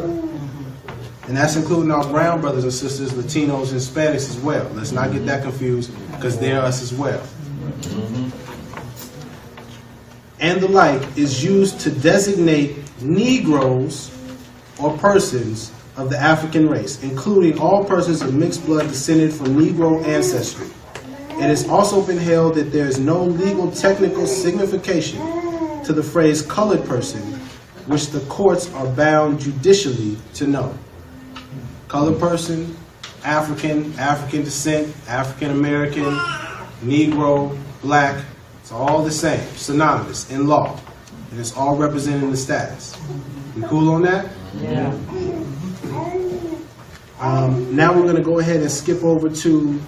and that's including our brown brothers and sisters, Latinos and Hispanics as well. Let's not get that confused, because they're us as well. And the like is used to designate Negroes or persons of the African race, including all persons of mixed blood descended from Negro ancestry. It has also been held that there is no legal technical signification to the phrase colored person, which the courts are bound judicially to know. Colored person, African, African descent, African American, Negro, black, it's all the same, synonymous in law. And it's all represented in the status. We cool on that? Yeah. Now we're going to go ahead and skip over to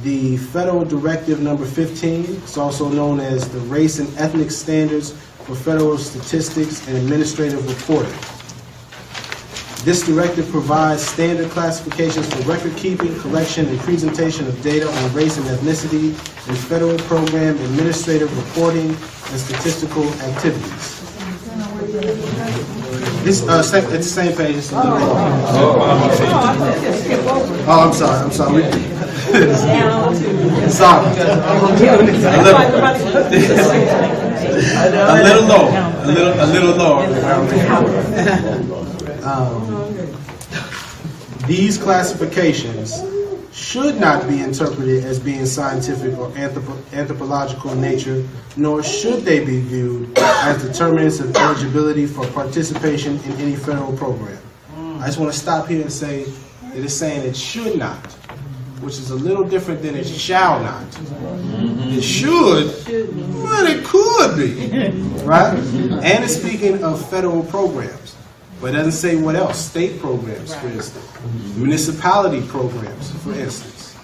the Federal Directive number 15. It's also known as the Race and Ethnic Standards for Federal Statistics and Administrative Reporting. This directive provides standard classifications for record keeping, collection, and presentation of data on race and ethnicity in federal program, administrative reporting, and statistical activities. It's the same page. It's a little I'm sorry. Sorry. A little low. These classifications should not be interpreted as being scientific or anthropological in nature, nor should they be viewed as determinants of eligibility for participation in any federal program. I just want to stop here and say it is saying it should not, which is a little different than it shall not. It should, but it could be, right? And it's speaking of federal programs, but it doesn't say what else. State programs, for instance. Municipality programs, for instance.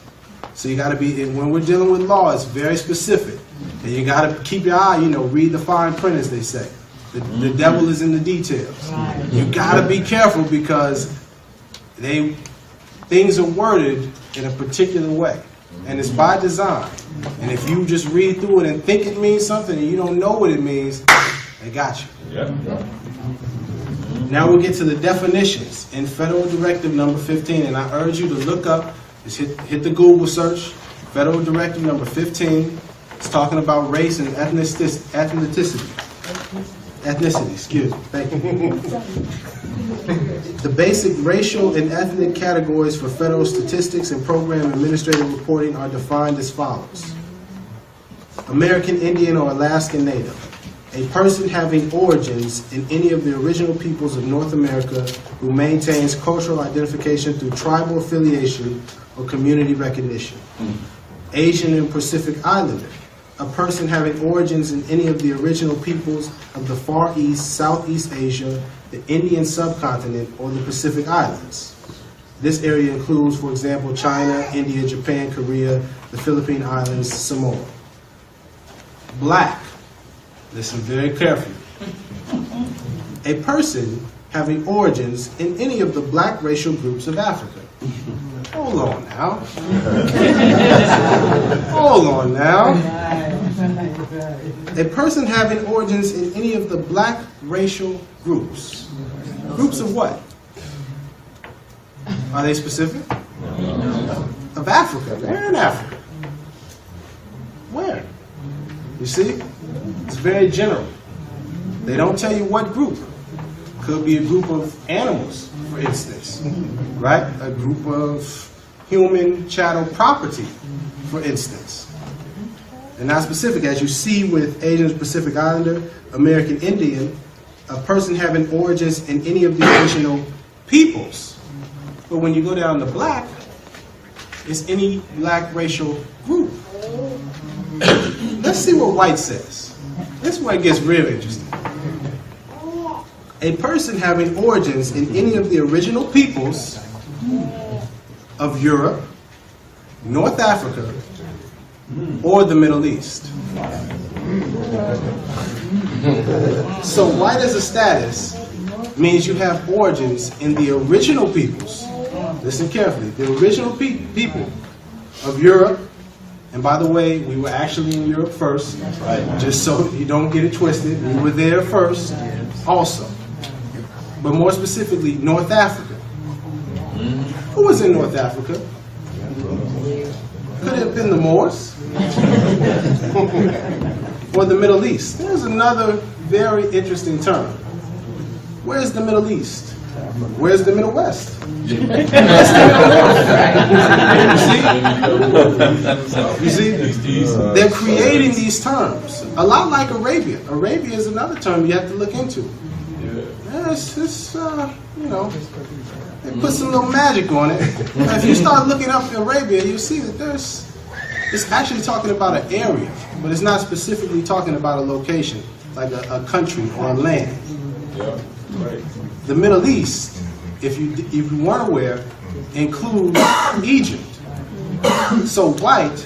So you got to be, when we're dealing with law, it's very specific. And you got to keep your eye, read the fine print, as they say. The devil is in the details. You got to be careful because things are worded in a particular way. And it's by design. And if you just read through it and think it means something and you don't know what it means, they got you. Yep. Now we'll get to the definitions in Federal Directive number 15, and I urge you to look up, just hit the Google search, Federal Directive number 15. It's talking about race and ethnicity, excuse me, thank you. The basic racial and ethnic categories for federal statistics and program administrative reporting are defined as follows. American Indian or Alaskan Native. A person having origins in any of the original peoples of North America who maintains cultural identification through tribal affiliation or community recognition. Asian and Pacific Islander. A person having origins in any of the original peoples of the Far East, Southeast Asia, the Indian subcontinent, or the Pacific Islands. This area includes, for example, China, India, Japan, Korea, the Philippine Islands, Samoa. Black. Listen very carefully. A person having origins in any of the black racial groups of Africa. Hold on now. Hold on now. A person having origins in any of the black racial groups. Groups of what? Are they specific? Of Africa. Where in Africa? Where? You see? It's very general. They don't tell you what group. Could be a group of animals, for instance, right? A group of human chattel property, for instance. They're not specific. As you see with Asian Pacific Islander, American Indian, a person having origins in any of the original peoples. But when you go down to black, it's any black racial group. Let's see what white says. This is where it gets real interesting. A person having origins in any of the original peoples of Europe, North Africa, or the Middle East. So white as a status means you have origins in the original peoples. Listen carefully. The original people of Europe, and by the way, we were actually in Europe first, just so you don't get it twisted. We were there first also. But more specifically, North Africa. Who was in North Africa? Could it have been the Moors? Or the Middle East? There's another very interesting term. Where's the Middle East? Where's the Middle West? You see? They're creating these terms. A lot like Arabia. Arabia is another term you have to look into. It's you know, they put some little magic on it. If you start looking up Arabia, you see that it's actually talking about an area, but it's not specifically talking about a location, like a country or a land. Yeah, right. The Middle East, if you weren't aware, includes Egypt. So white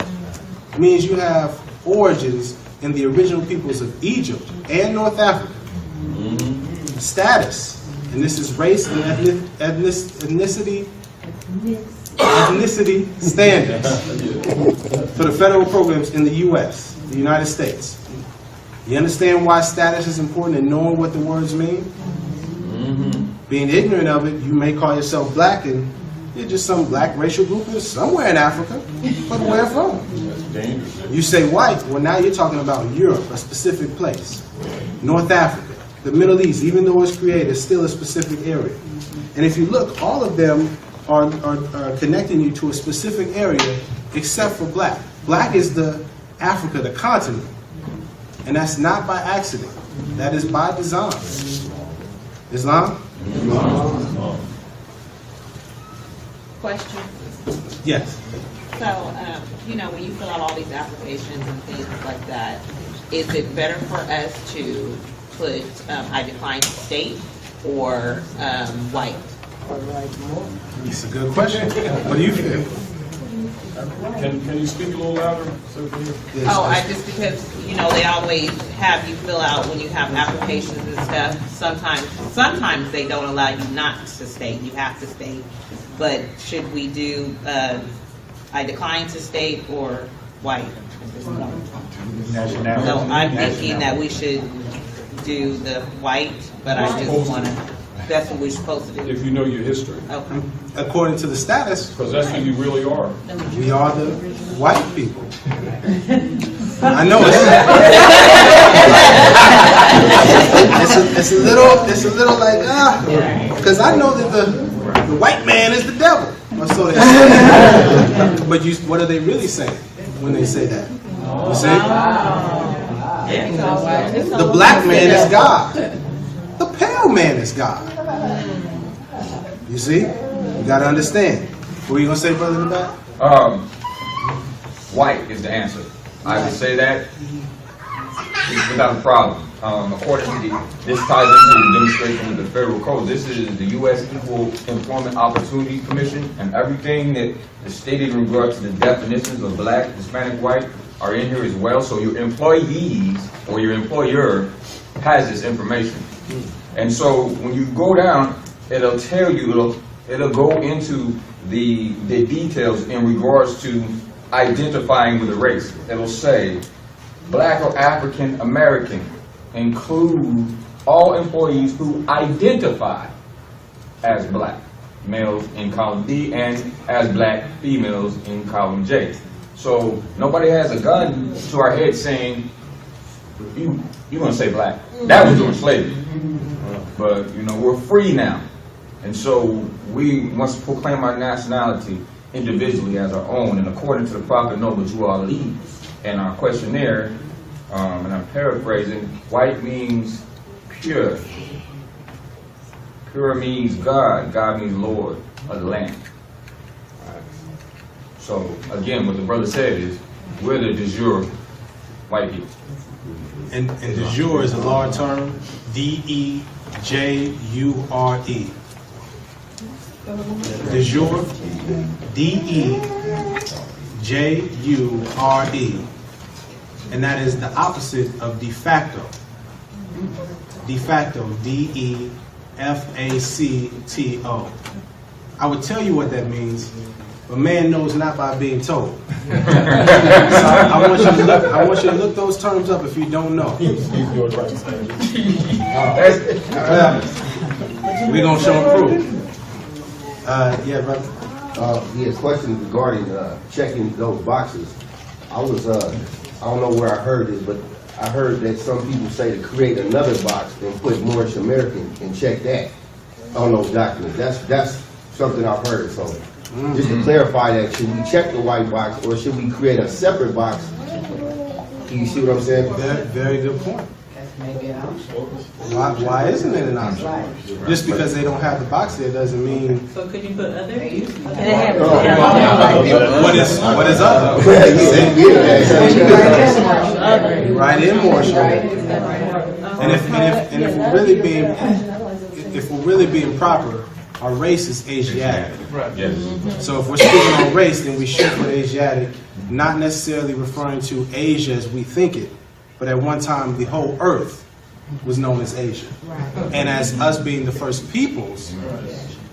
means you have origins in the original peoples of Egypt and North Africa. Status, and this is race and ethnicity standards for the federal programs in the U.S., the United States. You understand why status is important and knowing what the words mean? Being ignorant of it, you may call yourself black and you're just some black racial group somewhere in Africa, but where from? That's dangerous. You say white, well now you're talking about Europe, a specific place. North Africa. The Middle East, even though it's created, is still a specific area. And if you look, all of them are connecting you to a specific area except for black. Black is the Africa, the continent. And that's not by accident. That is by design. Islam? Question. Yes. So, you know, when you fill out all these applications and things like that, is it better for us to put I decline to state or white? It's a good question. What do you feel? Can you speak a little louder? Just because, you know, they always have you fill out when you have applications and stuff. Sometimes they don't allow you not to state. You have to state. But should we do I decline to state or white at this point? Nationality. So I'm thinking that we should do the white, but I just want to, that's what we're supposed to do. If you know your history. Okay. According to the status, Because that's who you really are. we are the white people. I know it's a little like because I know that the white man is the devil, or so they say. But what are they really saying when they say that? You see? The black man is God. The pale man is God. You see? You got to understand. What were you going to say, Brother in the back? White is the answer. I would say that without a problem. According to this ties into the demonstration of the federal code. This is the U.S. Equal Employment Opportunity Commission, and everything that is stated in regard to the definitions of black, Hispanic, white are in here as well. So your employees or your employer has this information. And so when you go down, it'll tell you, it'll go into the details in regards to identifying with a race. It'll say black or African American, include all employees who identify as black. males in column D and as black females in column J. So nobody has a gun to our head saying, you're going to say black. That was during slavery. But, you know, we're free now. And so we must proclaim our nationality individually as our own. And according to the prophet Noah, you all lead. And our questionnaire, and I'm paraphrasing, white means pure. Pure means God. God means Lord of the land. So, again, what the brother said is, we're the Dejure white people. And Dejure is a law term, D-E-J-U-R-E. Dejure, D-E-J-U-R-E. And that is the opposite of de facto. De facto, D-E-F-A-C-T-O. I would tell you what that means, but man knows not by being told. So I want you to look those terms up if you don't know. We're going to show and prove. Yeah, brother. Yeah, question regarding checking those boxes. I don't know where I heard this, but I heard that some people say to create another box and put Moorish American and check that on those documents. That's something I've heard. So just to clarify that, should we check the white box or should we create a separate box? Can you see what I'm saying? Very good point. Maybe an option. Why isn't it an option? Just because they don't have the box there doesn't mean. So could you put other? What is other? Right in Moorish. And if we're really being proper, our race is Asiatic. Yes. So if we're speaking on race, then we should put Asiatic, not necessarily referring to Asia as we think it, but at one time the whole earth was known as Asia. And as us being the first peoples,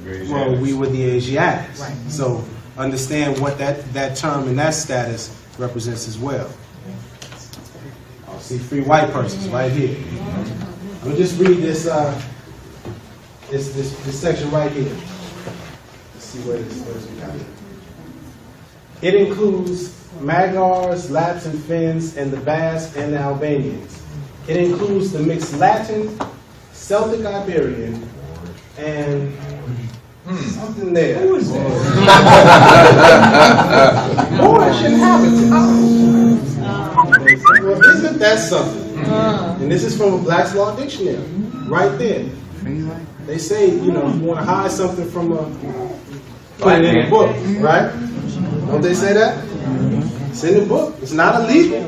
well, we were the Asiatics. So understand what that term and that status represents as well. I see 3 white persons right here. Let me just read this this section right here. Let's see where this we got it. It includes Magyars, Lapps and Finns, and the Basques and the Albanians. It includes the mixed Latin, Celtic Iberian, and something there. Who is that? Moorish inhabitants. Well, isn't that something? And this is from a Black's Law Dictionary, right there. They say, you know, you want to hide something from put it in a book, right? Don't they say that? It's in the book. It's not illegal.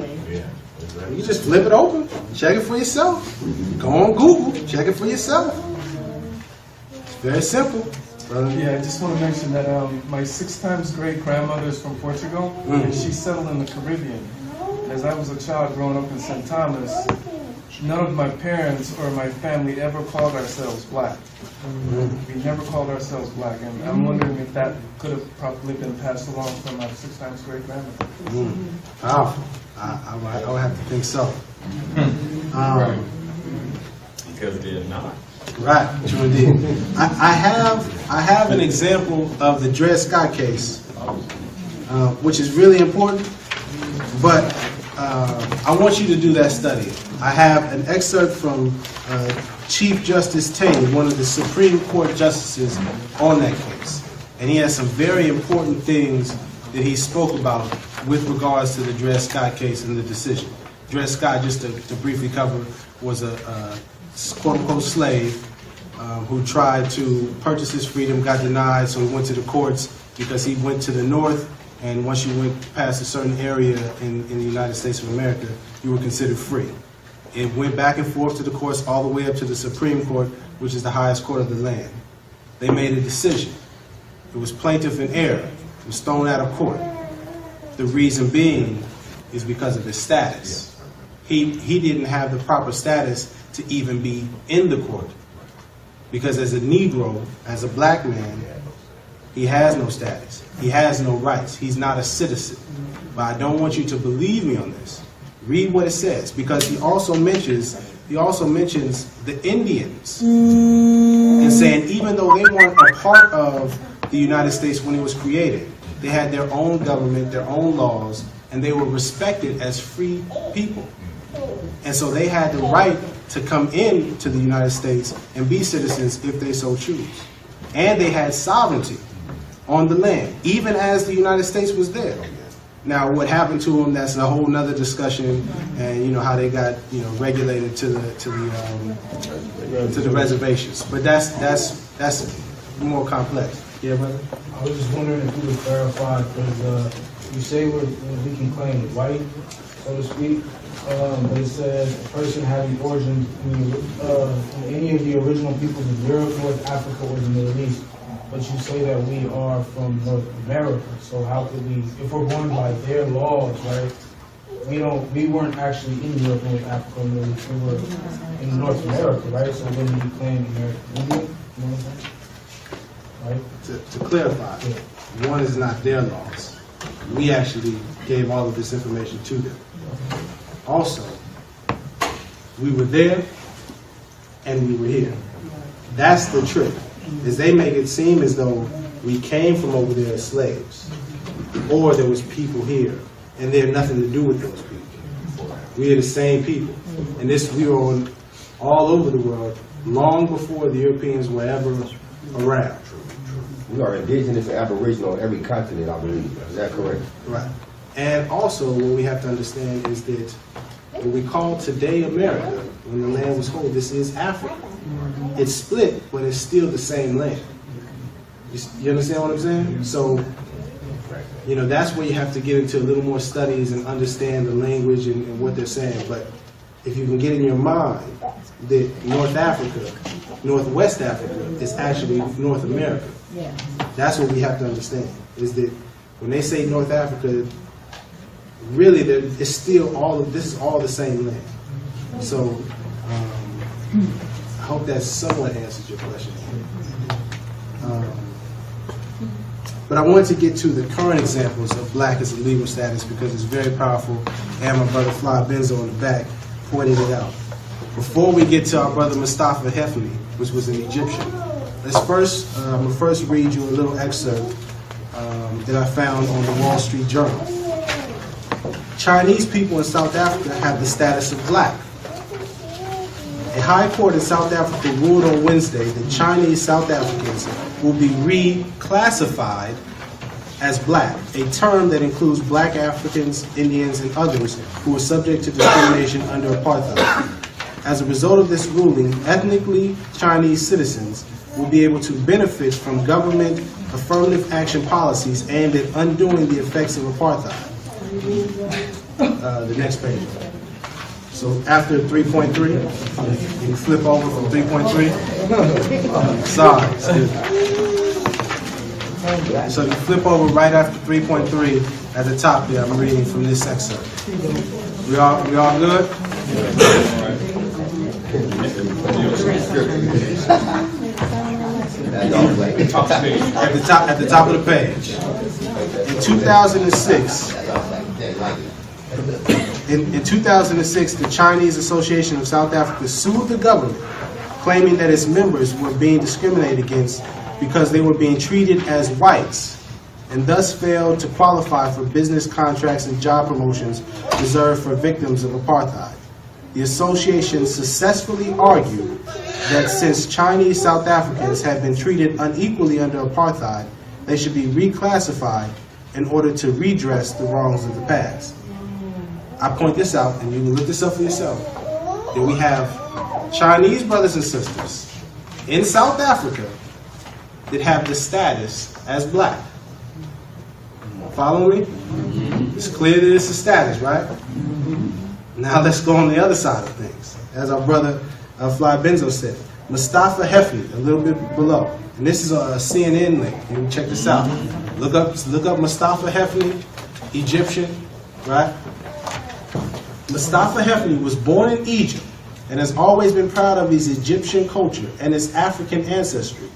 You just flip it open, check it for yourself. Go on Google, check it for yourself. It's very simple. Yeah, I just want to mention that my 6 times great grandmother is from Portugal, and she settled in the Caribbean. As I was a child growing up in St. Thomas, none of my parents or my family ever called ourselves black. We never called ourselves black, and I'm wondering if that could have probably been passed along from my 6 times great grandmother. Powerful. I would have to think so. Because they're not. Right, true indeed. I have an example of the Dred Scott case, which is really important, but I want you to do that study. I have an excerpt from Chief Justice Taney, one of the Supreme Court justices on that case. And he has some very important things that he spoke about with regards to the Dred Scott case and the decision. Dred Scott, just to briefly cover, was a quote-unquote slave who tried to purchase his freedom, got denied, so he went to the courts because he went to the north, and once you went past a certain area in the United States of America, you were considered free. It went back and forth to the courts all the way up to the Supreme Court, which is the highest court of the land. They made a decision. It was plaintiff in error. It was thrown out of court. The reason being is because of his status. He didn't have the proper status to even be in the court. Because as a Negro, as a black man, he has no status. He has no rights. He's not a citizen. But I don't want you to believe me on this. Read what it says, because he also mentions the Indians and saying even though they weren't a part of the United States when it was created, they had their own government, their own laws, and they were respected as free people. And so they had the right to come in to the United States and be citizens if they so choose. And they had sovereignty on the land, even as the United States was there. Now, what happened to them, that's a whole nother discussion, and you know, how they got, you know, regulated to the reservations. But that's more complex. Yeah, brother? I was just wondering if you would clarify, because you say we can claim white, so to speak, but it says a person having origins in any of the original peoples of Europe, North Africa, or the Middle East. But you say that we are from North America, so how could we, if we're going by their laws, right? We weren't actually in Europe, North Africa, or Middle East. We were in North America, right? So when we claim American Indian, you know what I'm saying? Right? To clarify, one is not their laws. We actually gave all of this information to them. Also, we were there and we were here. That's the trick, is they make it seem as though we came from over there as slaves, or there was people here, and they had nothing to do with those people. We are the same people. And this, we were on all over the world long before the Europeans were ever around. We are indigenous and aboriginal on every continent, I believe. Is that correct? Right. And also, what we have to understand is that what we call today America, when the land was whole, this is Africa. It's split, but it's still the same land. You understand what I'm saying? So, you know, that's where you have to get into a little more studies and understand the language and what they're saying. But if you can get in your mind that North Africa, Northwest Africa, is actually North America. That's what we have to understand, is that when they say North Africa, really it's still this is all the same land. So I hope that somewhat answers your question. But I wanted to get to the current examples of black as a legal status because it's very powerful, and my brother Fly Benzo in the back pointed it out. Before we get to our brother Mustafa Hefni, which was an Egyptian, let's first, I'm going to first read you a little excerpt that I found on the Wall Street Journal. Chinese people in South Africa have the status of black. A high court in South Africa ruled on Wednesday that Chinese South Africans will be reclassified as black, a term that includes black Africans, Indians, and others who are subject to discrimination under apartheid. As a result of this ruling, ethnically Chinese citizens will be able to benefit from government affirmative action policies aimed at undoing the effects of apartheid. The next page. So after 3.3, you can flip over from 3.3. Sorry, excuse me. So you flip over right after 3.3 at the top there. I'm reading from this excerpt. We all good? At the top of the page. In 2006, in 2006, the Chinese Association of South Africa sued the government, claiming that its members were being discriminated against because they were being treated as whites, and thus failed to qualify for business contracts and job promotions reserved for victims of apartheid. The association successfully argued that since Chinese South Africans had been treated unequally under apartheid, they should be reclassified in order to redress the wrongs of the past. I point this out, and you can look this up for yourself, that we have Chinese brothers and sisters in South Africa that have the status as black. Follow me? It's clear that it's a status, right? Now let's go on the other side of things. As our brother Fly Benzo said, Mustafa Hefni, a little bit below. And this is a CNN link. You can check this out. Look up Mustafa Hefni, Egyptian, right? Mustafa Hefni was born in Egypt and has always been proud of his Egyptian culture and his African ancestry.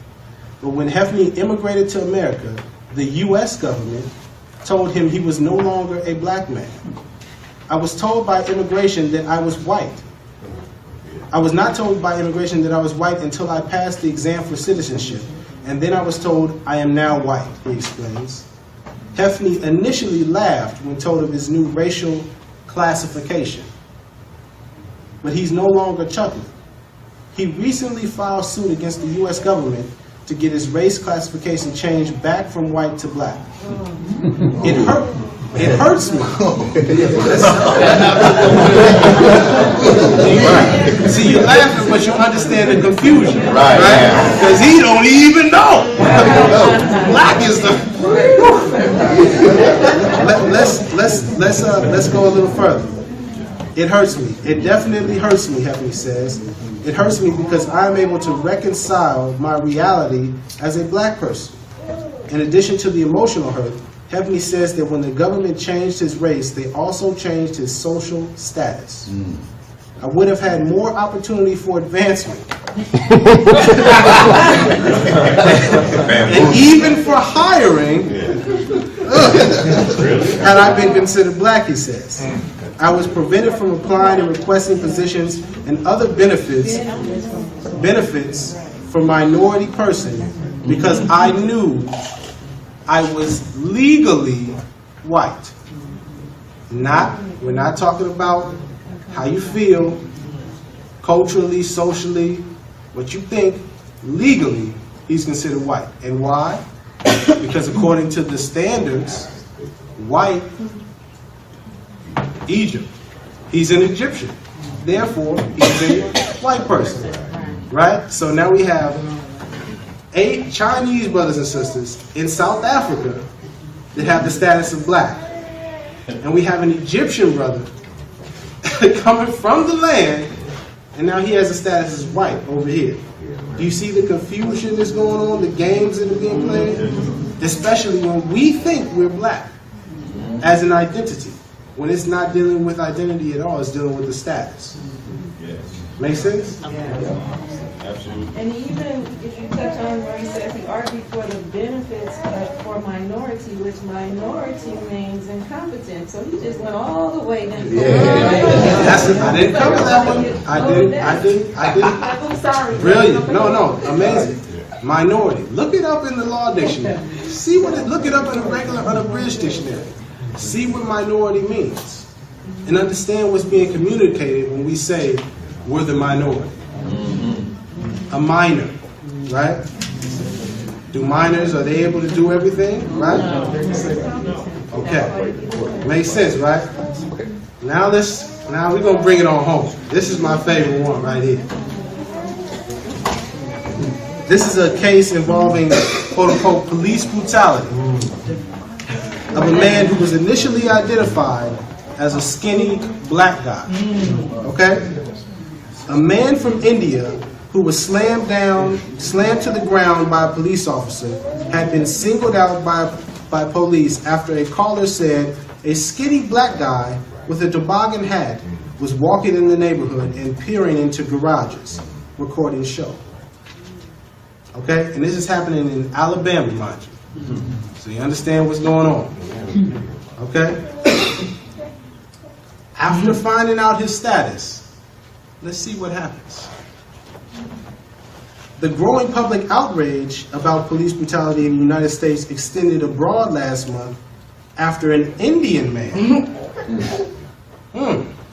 But when Hefni immigrated to America, the U.S. government told him he was no longer a black man. I was told by immigration that I was white. I was not told by immigration that I was white until I passed the exam for citizenship, and then I was told I am now white, he explains. Hefney initially laughed when told of his new racial classification, but he's no longer chuckling. He recently filed suit against the U.S. government to get his race classification changed back from white to black. It hurts me. See, you're laughing, but you understand the confusion, right? Because he don't even know. Black is the. Let's go a little further. It hurts me. It definitely hurts me, Hefney says. It hurts me because I'm able to reconcile my reality as a black person. In addition to the emotional hurt, Hefney says that when the government changed his race, they also changed his social status. I would have had more opportunity for advancement. And even for hiring, had I been considered black, he says. I was prevented from applying and requesting positions and other benefits for minority person because I knew I was legally white. We're not talking about how you feel, culturally, socially, what you think. Legally, he's considered white. And why? Because according to the standards, white, Egypt, he's an Egyptian. Therefore, he's a white person. Right? So now we have 8 Chinese brothers and sisters in South Africa that have the status of black. And we have an Egyptian brother coming from the land, and now he has a status as white over here. Do you see the confusion that's going on, the games that are being played? Especially when we think we're black as an identity, when it's not dealing with identity at all, it's dealing with the status. Make sense? Absolutely. And even if you touch on where he says he argued for the benefits for minority, which minority means incompetent. So he just went all the way down. I didn't cover that one. I did. I'm sorry. Brilliant. No, amazing. Minority. Look it up in the law dictionary. See what look it up in a regular unabridged dictionary. See what minority means. And understand what's being communicated when we say we're the minority. A minor, right? Do minors, are they able to do everything, right? Okay, makes sense, right? Now we're gonna bring it on home. This is my favorite one right here. This is a case involving quote unquote police brutality of a man who was initially identified as a skinny black guy. Okay? A man from India who was slammed to the ground by a police officer, had been singled out by police after a caller said a skinny black guy with a toboggan hat was walking in the neighborhood and peering into garages, recording show. Okay? And this is happening in Alabama, mind you. So you understand what's going on. Okay? After finding out his status, let's see what happens. The growing public outrage about police brutality in the United States extended abroad last month after an Indian man.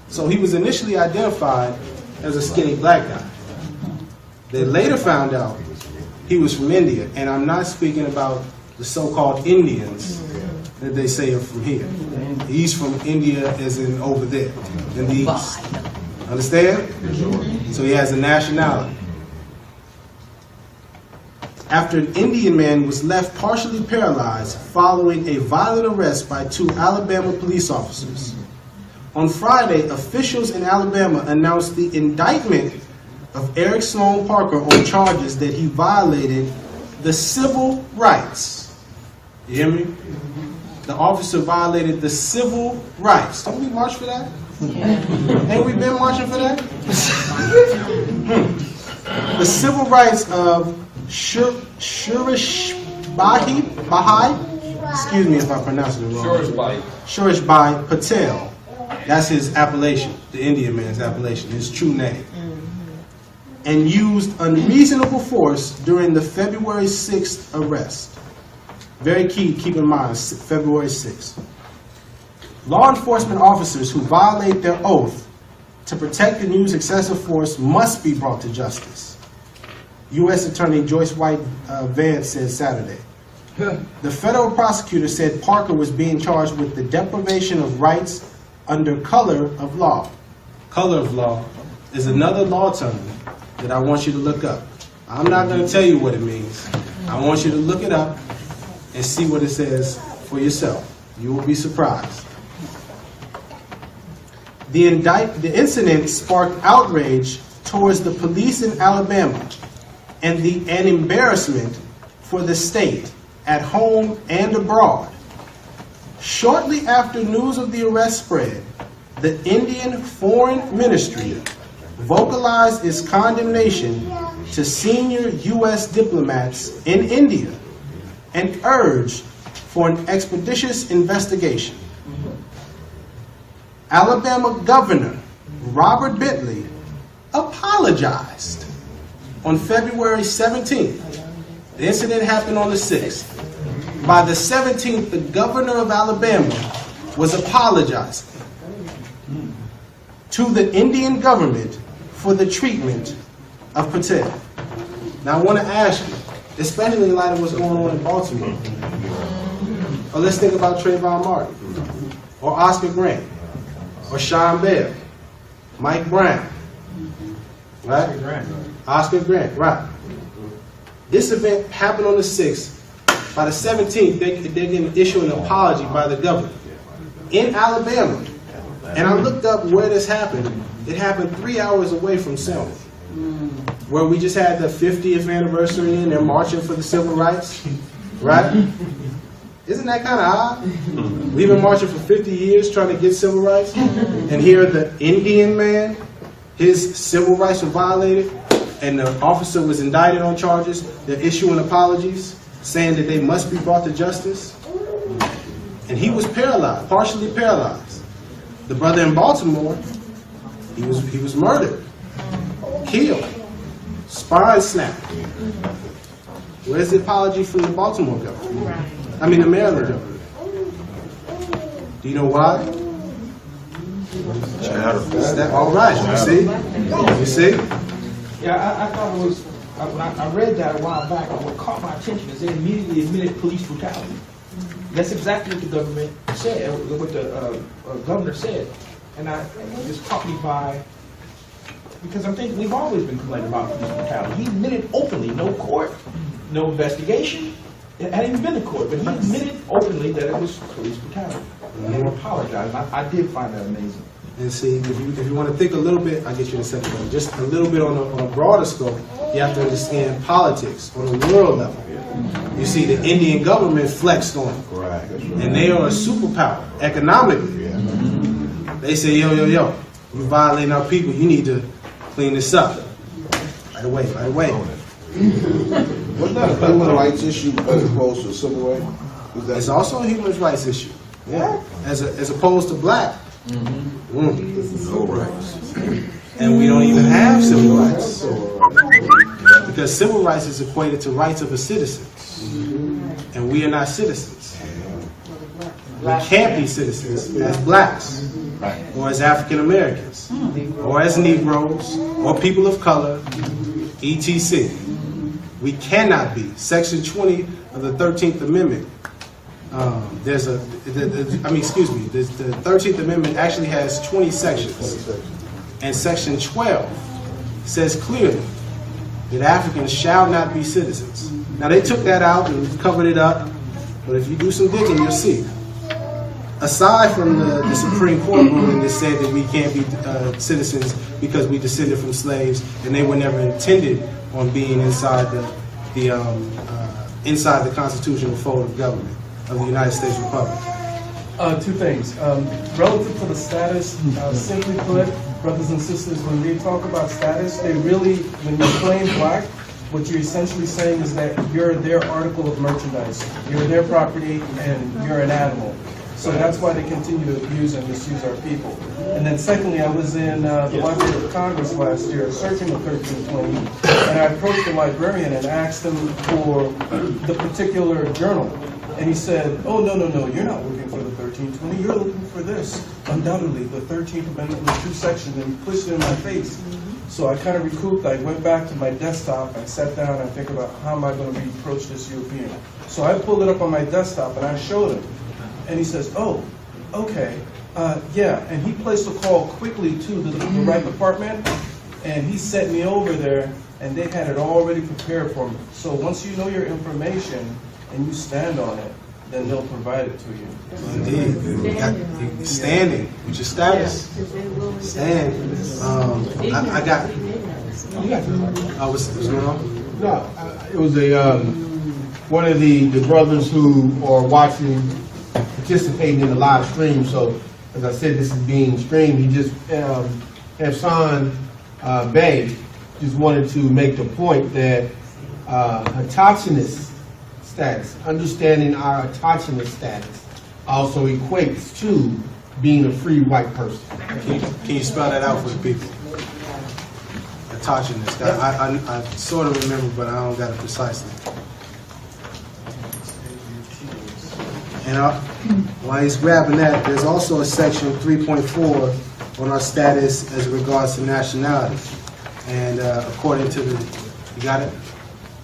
So he was initially identified as a skinny black guy. They later found out he was from India, and I'm not speaking about the so-called Indians that they say are from here. He's from India as in over there, in the east. Understand? So he has a nationality. After an Indian man was left partially paralyzed following a violent arrest by 2 Alabama police officers. On Friday, officials in Alabama announced the indictment of Eric Sloan Parker on charges that he violated the civil rights. You hear me? The officer violated the civil rights. Don't we march for that? Ain't we been marching for that? The civil rights of Shurish Bahai, excuse me if I pronounce it wrong. Shurish Bhai Patel. That's his appellation, the Indian man's appellation, his true name. and used unreasonable force during the February 6th arrest. Very key, keep in mind, February 6th. Law enforcement officers who violate their oath to protect and use excessive force must be brought to justice. U.S. Attorney Joyce White Vance said Saturday. The federal prosecutor said Parker was being charged with the deprivation of rights under color of law. Color of law is another law term that I want you to look up. I'm not going to tell you what it means. I want you to look it up and see what it says for yourself. You will be surprised. The incident sparked outrage towards the police in Alabama and an embarrassment for the state at home and abroad. Shortly after news of the arrest spread, the Indian Foreign Ministry vocalized its condemnation to senior U.S. diplomats in India and urged for an expeditious investigation. Alabama Governor Robert Bentley apologized on February 17th. The incident happened on the 6th. By the 17th, the governor of Alabama was apologizing to the Indian government for the treatment of Patel. Now I want to ask you, especially in light of what's going on in Baltimore, or let's think about Trayvon Martin, or Oscar Grant, or Sean Bell, Mike Brown, right? Oscar Grant, right. This event happened on the 6th. By the 17th, they're going to issue an apology by the governor in Alabama. And I looked up where this happened. It happened 3 hours away from Selma, where we just had the 50th anniversary and they're marching for the civil rights, right? Isn't that kind of odd? We've been marching for 50 years trying to get civil rights, and here the Indian man, his civil rights were violated, and the officer was indicted on charges. They're issuing apologies, saying that they must be brought to justice. And he was paralyzed, partially paralyzed. The brother in Baltimore, he was murdered, killed, spine snapped. Where's the apology from the Baltimore governor? I mean the Maryland governor. Do you know why? All right, you see? You see? Yeah, I thought it was, when I read that a while back, what caught my attention is they immediately admitted police brutality. That's exactly what the government said, what the governor said. And I was caught me by, because I'm thinking we've always been complaining about police brutality. He admitted openly, no court, no investigation. It hadn't even been to court, but he admitted openly that it was police brutality. And he apologized. I did find that amazing. And see, if you want to think a little bit, I'll get you in a second, but just a little bit on a broader scope, you have to understand politics on a world level. You see, the Indian government flexed on them, and they are a superpower economically. They say, yo, you violating our people, you need to clean this up. Right away. Wasn't that a human rights issue as opposed to a civil rights? It's also a human rights issue. Yeah. As opposed to black. No rights. And we don't even have civil rights. Because civil rights is equated to rights of a citizen. And we are not citizens. We can't be citizens as blacks, or as African Americans, or as Negroes, or people of color, etc. We cannot be. Section 20 of the 13th Amendment. The 13th Amendment actually has 20 sections. And Section 12 says clearly that Africans shall not be citizens. Now they took that out and covered it up, but if you do some digging, you'll see. Aside from the Supreme Court ruling that said that we can't be citizens because we descended from slaves and they were never intended on being inside the constitutional fold of government of the United States Republic. Two things. Relative to the status, simply put, brothers and sisters, when they talk about status, they really, when you claim black, what you're essentially saying is that you're their article of merchandise. You're their property and you're an animal. So that's why they continue to abuse and misuse our people. And then secondly, I was in the Library of Congress last year searching the 1320, and I approached the librarian and asked him for the particular journal. And he said, oh, no, you're not looking for the 1320, you're looking for this. Undoubtedly, the 13th Amendment with 2 sections, and he pushed it in my face. So I kind of recouped, I went back to my desktop, I sat down and think about how am I going to approach this European. So I pulled it up on my desktop and I showed him. And he says, oh, okay, yeah. And he placed a call quickly to the right department, and he sent me over there, and they had it already prepared for me. So once you know your information and you stand on it, then they'll provide it to you. Indeed. Standing with your status. Stand. I got. What's going on? No, it was one of the brothers who are watching, participating in the live stream. So, as I said, this is being streamed. He just, Hassan Bey, just wanted to make the point that autochthonous status, understanding our autochthonous status, also equates to being a free white person. Can you spell that out for the people? Autochthonous. I sort of remember, but I don't got it precisely. And while he's grabbing that, there's also a section 3.4 on our status as regards to nationality. And according to the, you got it?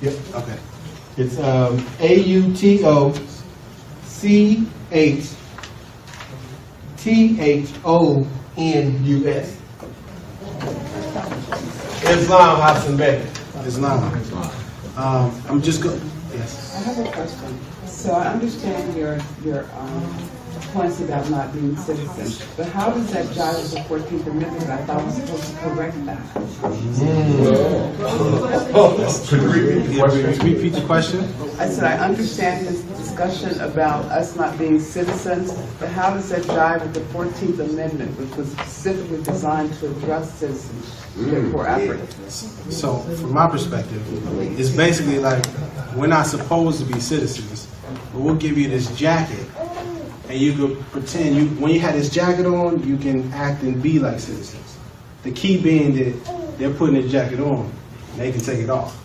Yep. Okay. It's AUTOCHTHONUS. Islam Hassan Bey. Islam. I'm just going. Yes. I have a question. So I understand your points about not being citizens, but how does that jive with the 14th Amendment? I thought I was supposed to correct that. Repeat the question. I said I understand this discussion about us not being citizens, but how does that jive with the 14th Amendment, which was specifically designed to address citizenship for Africans? So, from my perspective, it's basically like we're not supposed to be citizens, but we'll give you this jacket, and you could pretend when you have this jacket on, you can act and be like citizens. The key being that they're putting this jacket on, and they can take it off.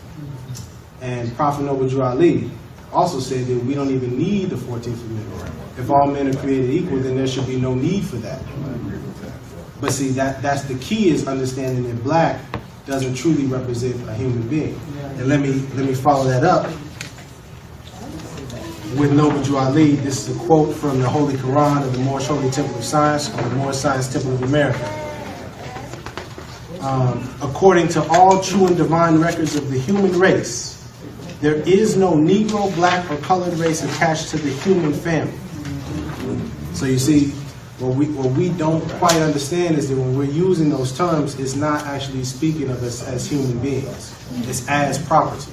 And Prophet Noble Ali also said that we don't even need the 14th Amendment. If all men are created equal, then there should be no need for that. But see, that's the key, is understanding that black doesn't truly represent a human being. And let me follow that up with Noble Ali. This is a quote from the Holy Quran of the Moorish Holy Temple of Science, or the Moorish Science Temple of America. According to all true and divine records of the human race, there is no Negro, black, or colored race attached to the human family. So you see, what we don't quite understand is that when we're using those terms, it's not actually speaking of us as human beings. It's as property.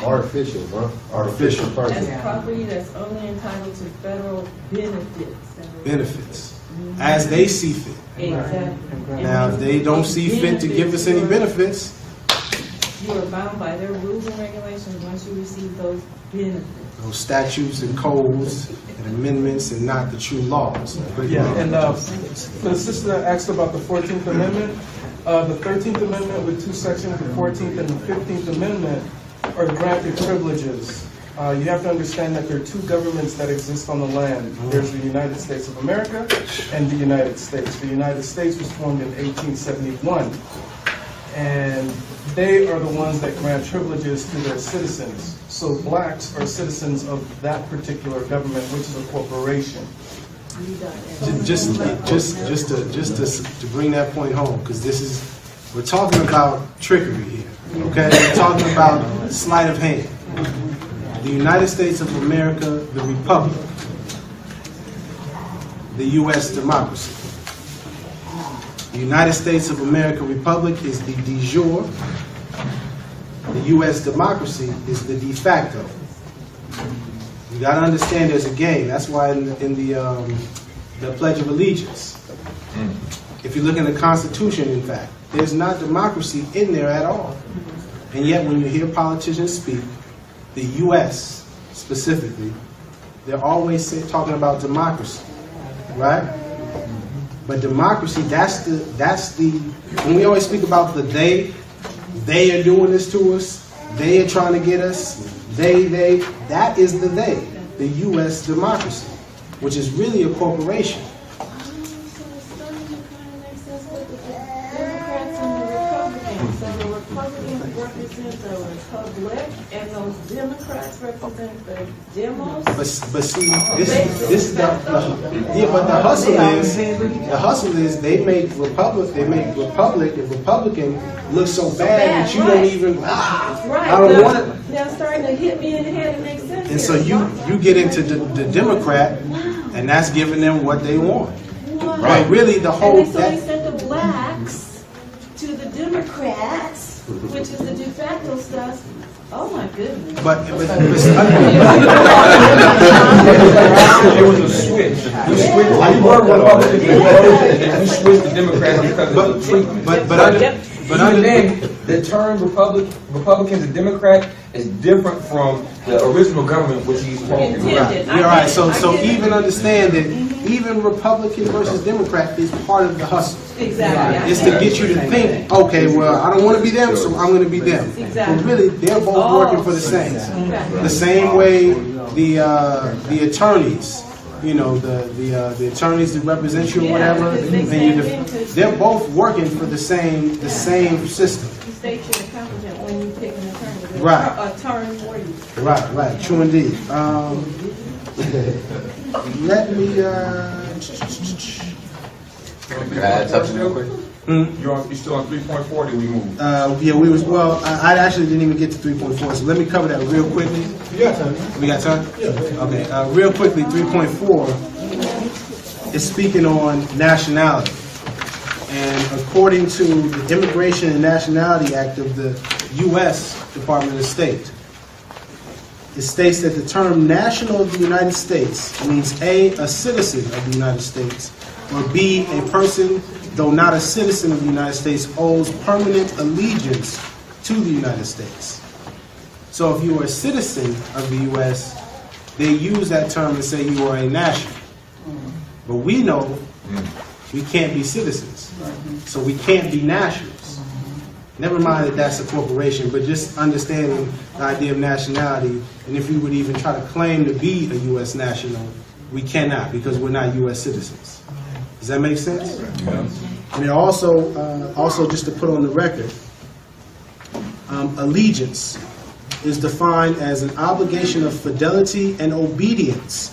Artificial, huh? Artificial person. As property that's only entitled to federal benefits. Benefits. As they see fit. Exactly. Now, if they don't see fit to give us any benefits, you are bound by their rules and regulations once you receive those benefits. Those statutes and codes and amendments, and not the true laws. Yeah, and the sister asked about the 14th Amendment. The 13th Amendment with 2 sections, the 14th and the 15th Amendment, are granted privileges. You have to understand that there are 2 governments that exist on the land. There's the United States of America and the United States. The United States was formed in 1871. And they are the ones that grant privileges to their citizens. So blacks are citizens of that particular government, which is a corporation. Just to bring that point home, because we're talking about trickery here. Okay, we're talking about sleight of hand. The United States of America, the Republic, the U.S. democracy. The United States of America Republic is the de jure. The U.S. democracy is the de facto. You got to understand there's a game. That's why in the Pledge of Allegiance, if you look in the Constitution, in fact, there's not democracy in there at all. And yet when you hear politicians speak, the U.S. specifically, they're always talking about democracy, right? But democracy, that's the, when we always speak about the they are doing this to us, they are trying to get us, that is the U.S. democracy, which is really a corporation. So the Republicans represent the Republic, and those Democrats represent the demos. But see, this is the hustle is they make Republican look so bad that you don't even. Right. I don't want it. They're starting to hit me in the head. It makes sense. And so you get into the Democrat, and that's giving them what they want. Right. But really, the whole. And so they sent the blacks to the Democrats, which is the Defacto stuff. Oh my goodness. It was a switch. We switched. We were Republicans. We switched to Democrats because of the treatment. But even then, the term Republicans and Democrats is different from the original government which he's talking about. You're right. So even understand that even Republican versus Democrat is part of the hustle. Exactly. It's to get you to think, okay, well, I don't want to be them, so I'm going to be them. Exactly. But really, they're both working for the same. The same way the attorneys, you know, the attorneys that represent you or whatever, they're both working for the same system. You state you're competent when you pick an attorney. Right. Attorney for you. Right, true indeed. Let me, Can I add something real quick? You still on 3.4? Did we move? yeah, we was, well, I actually didn't even get to 3.4, so let me cover that real quickly. You got time. We got time? Yeah. Okay, real quickly, 3.4 is speaking on nationality. And according to the Immigration and Nationality Act of the U.S. Department of State, it states that the term national of the United States means A, a citizen of the United States, or B, a person, though not a citizen of the United States, owes permanent allegiance to the United States. So if you are a citizen of the U.S., they use that term and say you are a national. But we know we can't be citizens, so we can't be nationals. Never mind that that's a corporation, but just understanding the idea of nationality, and if we would even try to claim to be a U.S. national, we cannot because we're not U.S. citizens. Does that make sense? And it also just to put on the record, allegiance is defined as an obligation of fidelity and obedience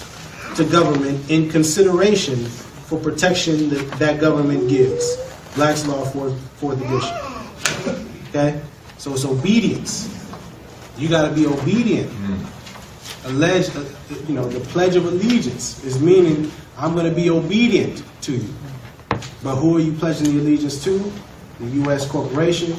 to government in consideration for protection that government gives. Black's Law 4th edition. Okay? So it's obedience. You got to be obedient. The Pledge of Allegiance is meaning I'm going to be obedient to you. But who are you pledging the allegiance to? The U.S. corporation.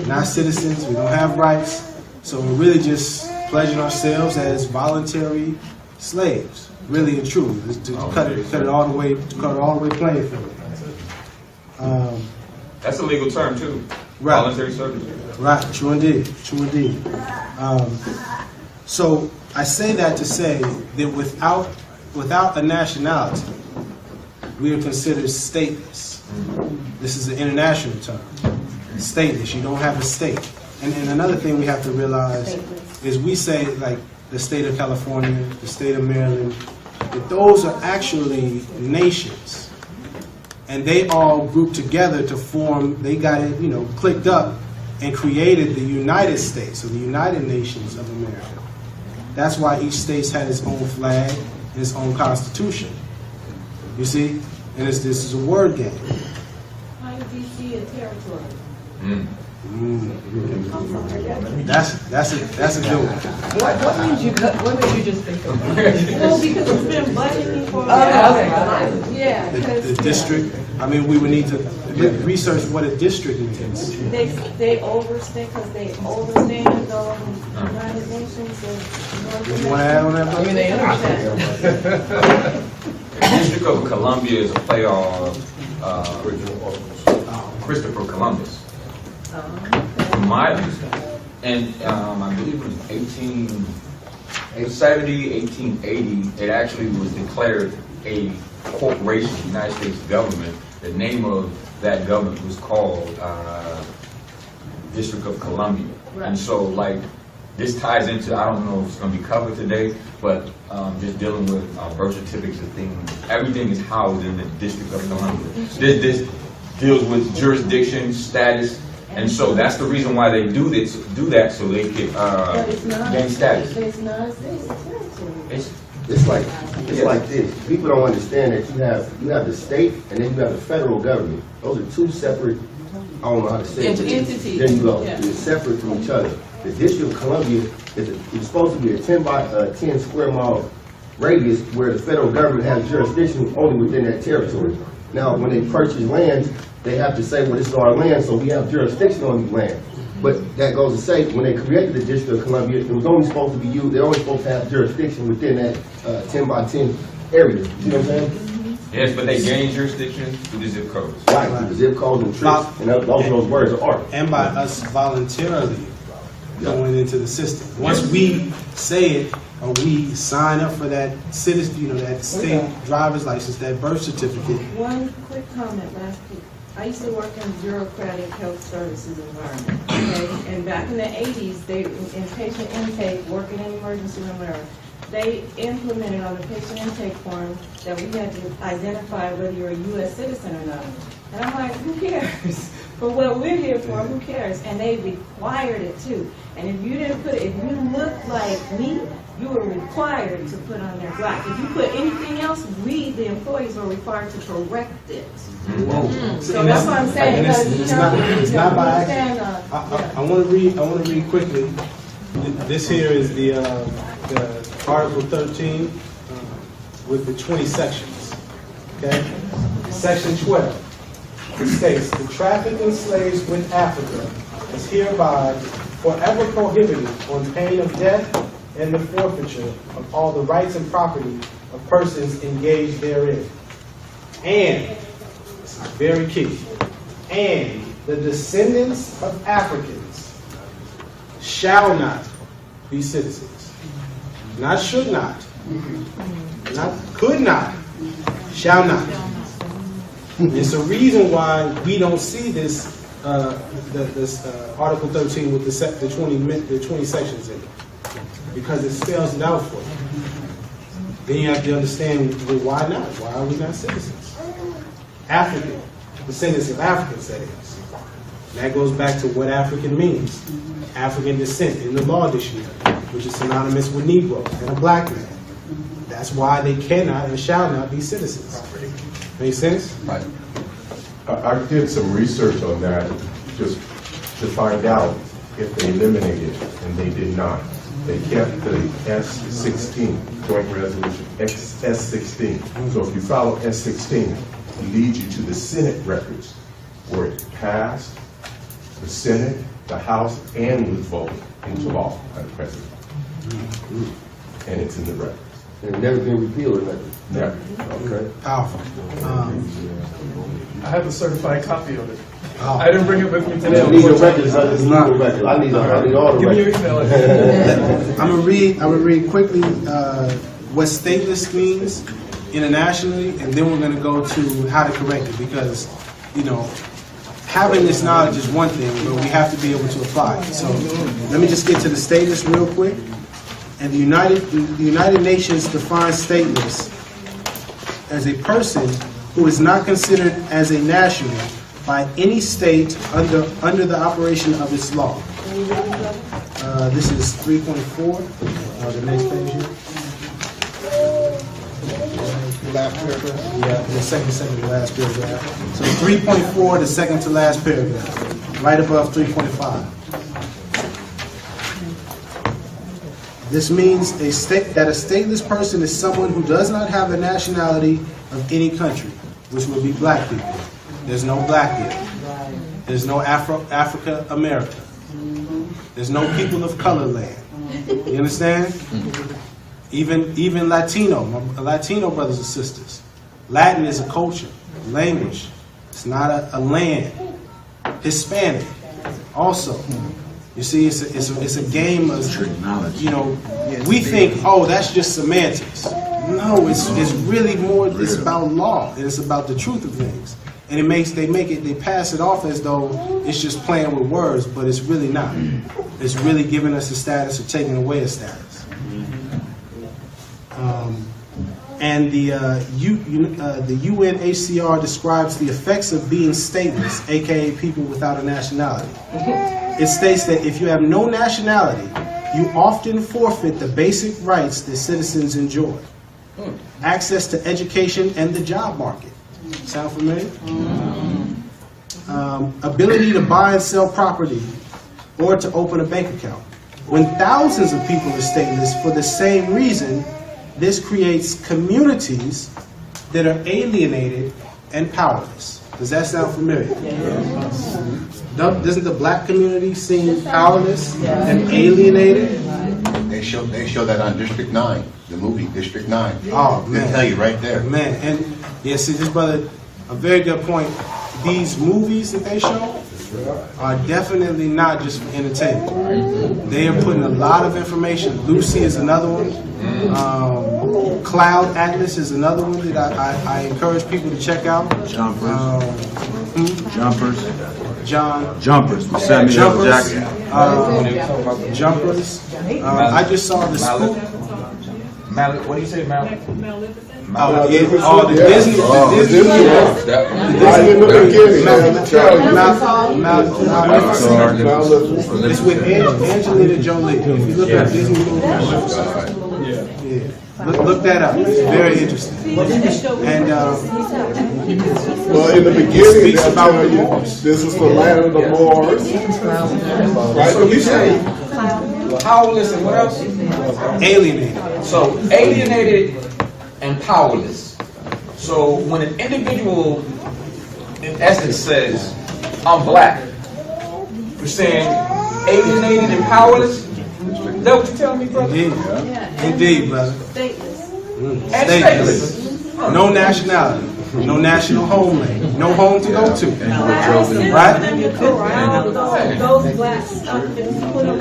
Not citizens. We don't have rights. So we're really just pledging ourselves as voluntary slaves. Really and truly. To cut it all the way playing field. That's a legal term too. Right. Voluntary servitude. Right. True indeed. True indeed. So I say that to say that without a nationality, we are considered stateless. This is an international term. Stateless. You don't have a state. And another thing we have to realize is we say, like, the state of California, the state of Maryland, that those are actually nations. And they all grouped together to form, they got it, clicked up and created the United States, or the United Nations of America. That's why each state had its own flag and its own constitution. You see? And this is a word game. How do you see a territory? That's a good one. What made you just think of that? Well, because it's been bugging me for a while. Yeah. The district. I mean, we would need to research what a district means. They overstand because they overstand the United Nations. You want to add on that? I mean, they understand. The District of Columbia is a play on Christopher Columbus. From my understanding, and I believe it was 18 1880, it actually was declared a corporation, the United States government. The name of that government was called District of Columbia. And so, like, this ties into, I don't know if it's going to be covered today, but just dealing with birth certificates and things, everything is housed in the District of Columbia. This deals with jurisdiction, status, and so that's the reason why they do that, so they can gain status. But it's not a state, it's a territory. It's like this. People don't understand that you have the state and then you have the federal government. Those are two separate, I don't know how to say it. Entities. There you go. Yeah. They're separate from each other. The District of Columbia is supposed to be a 10 by 10 square mile radius where the federal government has jurisdiction only within that territory. Now, when they purchase land, they have to say, well, this is our land, so we have jurisdiction on these land. But that goes to say, when they created the District of Columbia, it was only supposed to be used, they're only supposed to have jurisdiction within that 10 by 10 area. See what I'm saying? Yes, but they gain jurisdiction through the zip codes. Right, through the zip codes and trips, and those words are art. And by us voluntarily going into the system. Once we say it, or we sign up for that citizen, that state driver's license, that birth certificate. One quick comment last week. I used to work in bureaucratic health services environment, okay? And back in the 80s, they, in patient intake, working in emergency room area, they implemented on the patient intake form that we had to identify whether you're a U.S. citizen or not. And I'm like, who cares? For what we're here for, who cares? And they required it too. And if you didn't put it, if you looked like me, you were required to put on there black. If you put anything else, we, the employees, were required to correct it. So that's what I'm saying. It's not by accident. I want to read quickly. This here is the Article 13 with the 20 sections. Okay, Section 12. It states, the traffic in slaves with Africa is hereby forever prohibited on pain of death and the forfeiture of all the rights and property of persons engaged therein. And, this is very key, and the descendants of Africans shall not be citizens. Not should not, not could not, shall not. It's a reason why we don't see this Article 13 with the 20 sections in it, because it spells it out for you. Then you have to understand, well, why not? Why are we not citizens? African, descendants of Africans, that is. That goes back to what African means. African descent in the law dictionary, which is synonymous with Negro and a black man. That's why they cannot and shall not be citizens. Make sense? Right. I did some research on that just to find out if they eliminated it, and they did not. They kept the S-16, Joint Resolution S-16. So if you follow S-16, it leads you to the Senate records where it passed, the Senate, the House, and was voted into law by the President. And it's in the records. And it's never been repealed or nothing? Never. Okay. Powerful. I have a certified copy of it. I didn't bring it with me today. I need the records. I need all the records. Give me your email. I'm gonna read quickly what stateless means internationally, and then we're gonna go to how to correct it, because having this knowledge is one thing, but we have to be able to apply it. So let me just get to the stateless real quick. And the United Nations defines stateless as a person who is not considered as a national by any state under the operation of its law. This is 3.4, the next page here. The last paragraph? Yeah, the second to last paragraph. So 3.4, the second to last paragraph, right above 3.5. This means that a stateless person is someone who does not have a nationality of any country, which would be black people. There's no black people. There's no Africa America. There's no people of color land. You understand? Even Latino brothers and sisters. Latin is a culture, a language. It's not a land. Hispanic, also. You You see, it's a game of, you know, we think, oh, that's just semantics. No, it's really more, it's about law, and it's about the truth of things. And they pass it off as though it's just playing with words, but it's really not. It's really giving us a status or taking away a status. And the UNHCR describes the effects of being stateless, aka people without a nationality. It states that if you have no nationality, you often forfeit the basic rights that citizens enjoy. Access to education and the job market. Sound familiar? Ability to buy and sell property or to open a bank account. When thousands of people are stateless for the same reason, this creates communities that are alienated and powerless. Does that sound familiar? Yes. Doesn't the black community seem powerless and alienated? They show that on District 9, the movie District 9. Oh, man. They tell you right there. Man, and yeah, see, this brother, a very good point. These movies that they show are definitely not just for entertainment. They are putting a lot of information. Lucy is another one. Cloud Atlas is another one that I encourage people to check out. Jumpers. Jumpers. Samuel Jackson. Jumpers. I just saw the scoop. What do you say, Malik? The Disney. It's with Angelina Jolie. If you look at Disney movies, look that up. It's very interesting. And well, in the beginning, they'll tell you this is the land of the Moors. Right? What you say? Powerless and what else? Alienated. So alienated and powerless. So when an individual, in essence, says, "I'm black," you're saying alienated and powerless. Is that what you're telling me, brother? Indeed, brother. Stateless. Stateless. No nationality. No national homeland. No home to go to. Right? Those blacks,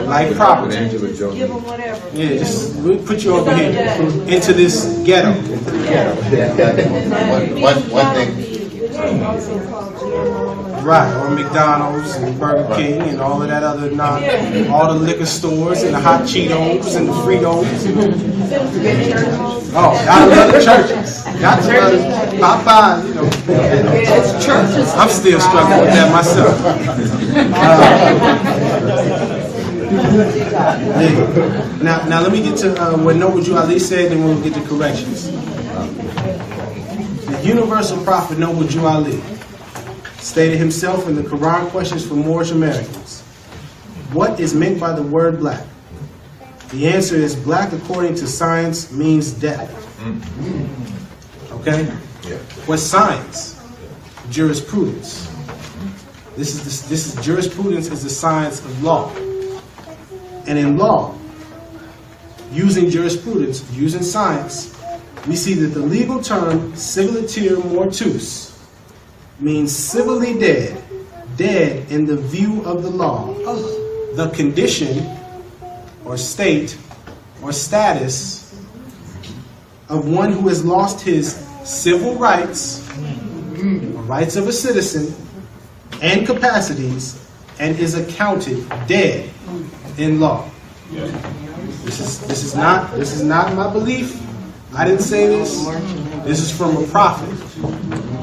Like property. give them whatever. Yeah, just we'll put you over here into this ghetto. One thing. Right, or McDonald's and Burger King and all of that other all the liquor stores and the hot Cheetos and the Fritos. Oh, gotta love the churches. Got to love Popeye, you know. It's churches. I'm still struggling with that myself. Now let me get to what Noble Ali said, then we'll get to corrections. The universal prophet Noble Ali stated himself in the Quran Questions for Moorish Americans. What is meant by the word black? The answer is black according to science means death. Okay? What's science? Jurisprudence. This is jurisprudence is the science of law. And in law, using jurisprudence, using science, we see that the legal term civiliter mortuus means civilly dead, dead in the view of the law, the condition or state or status of one who has lost his civil rights, or rights of a citizen, and capacities, and is accounted dead in law. This is not my belief. I didn't say this. This is from a prophet.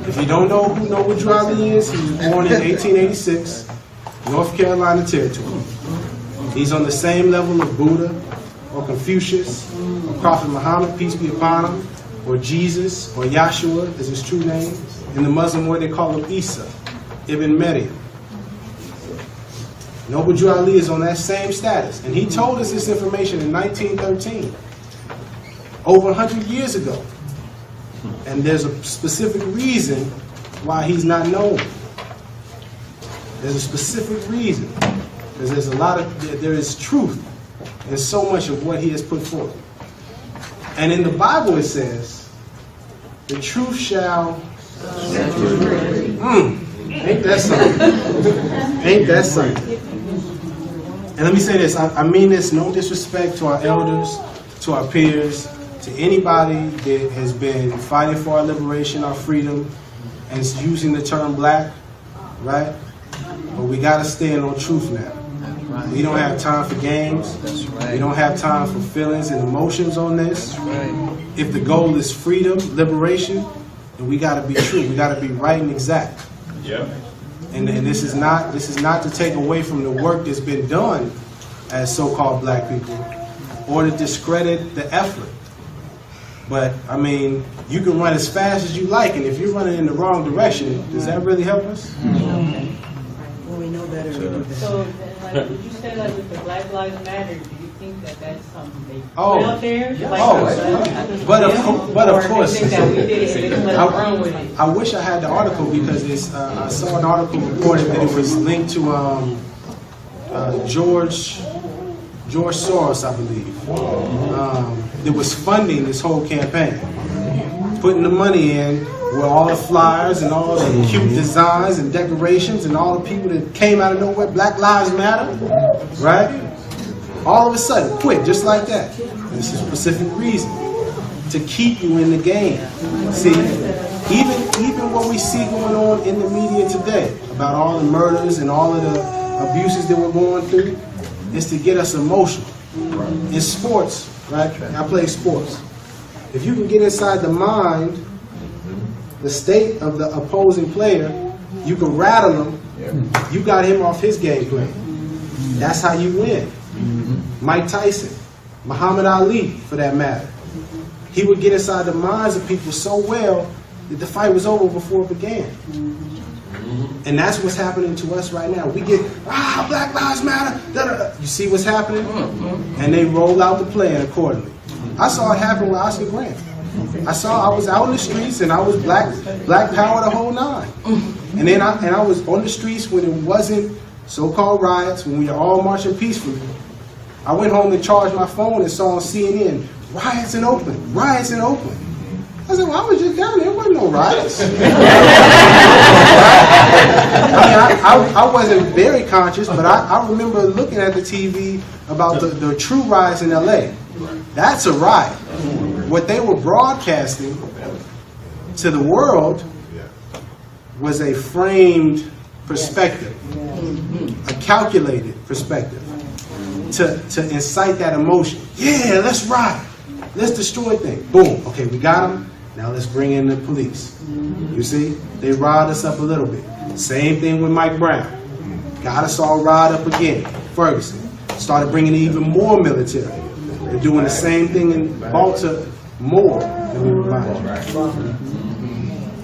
If you don't know who Noble Ali is, he was born in 1886, North Carolina Territory. He's on the same level of Buddha or Confucius or Prophet Muhammad, peace be upon him, or Jesus or Yahshua is his true name. In the Muslim world they call him Isa, Ibn Maryam. Noble Ali is on that same status. And he told us this information in 1913, over 100 years ago. And there's a specific reason why he's not known. There's a specific reason. Because there's there is truth in so much of what he has put forth. And in the Bible it says, the truth shall ain't that something? Ain't that something? And let me say this, I mean this, no disrespect to our elders, to our peers, to anybody that has been fighting for our liberation, our freedom, and is using the term black, right? But we gotta stand on truth now. We don't have time for games. We don't have time for feelings and emotions on this. If the goal is freedom, liberation, then we gotta be true. We gotta be right and exact. Yeah. And this is not to take away from the work that's been done as so-called black people, or to discredit the effort. But I mean, you can run as fast as you like, and if you're running in the wrong direction, does that really help us? Well, we know better. So, then, like, would you say, like, with the Black Lives Matter, do you think that that's something they put Oh. out there? Yeah. Like, But of course, they think that we did it and just let them run with it? I wish I had the article because I saw an article reported that it was linked to George Soros, I believe. That was funding this whole campaign, putting the money in with all the flyers and all the cute designs and decorations and all the people that came out of nowhere. Black Lives Matter, right? All of a sudden, quit just like that. This is a specific reason to keep you in the game. See, even what we see going on in the media today about all the murders and all of the abuses that we're going through is to get us emotional. In sports, right? I play sports. If you can get inside the mind, the state of the opposing player, you can rattle him. You got him off his game plan. That's how you win. Mike Tyson, Muhammad Ali, for that matter. He would get inside the minds of people so well that the fight was over before it began. And that's what's happening to us right now. We get, Black Lives Matter. Da, da, da. You see what's happening? And they roll out the plan accordingly. I saw it happen with Oscar Grant. I was out in the streets and I was black power the whole nine. And then I was on the streets when it wasn't so-called riots, when we were all marching peacefully. I went home and charged my phone and saw on CNN, riots in Oakland, riots in Oakland. I said, well, I was just down there. There wasn't no riots. I wasn't very conscious, but I remember looking at the TV about the true riots in LA. That's a riot. What they were broadcasting to the world was a framed perspective, a calculated perspective to incite that emotion. Yeah, let's riot. Let's destroy things. Boom. Okay, we got them. Now let's bring in the police. You see, they riled us up a little bit. Same thing with Mike Brown. Got us all riled up again. Ferguson started bringing in even more military. They're doing the same thing in Baltimore.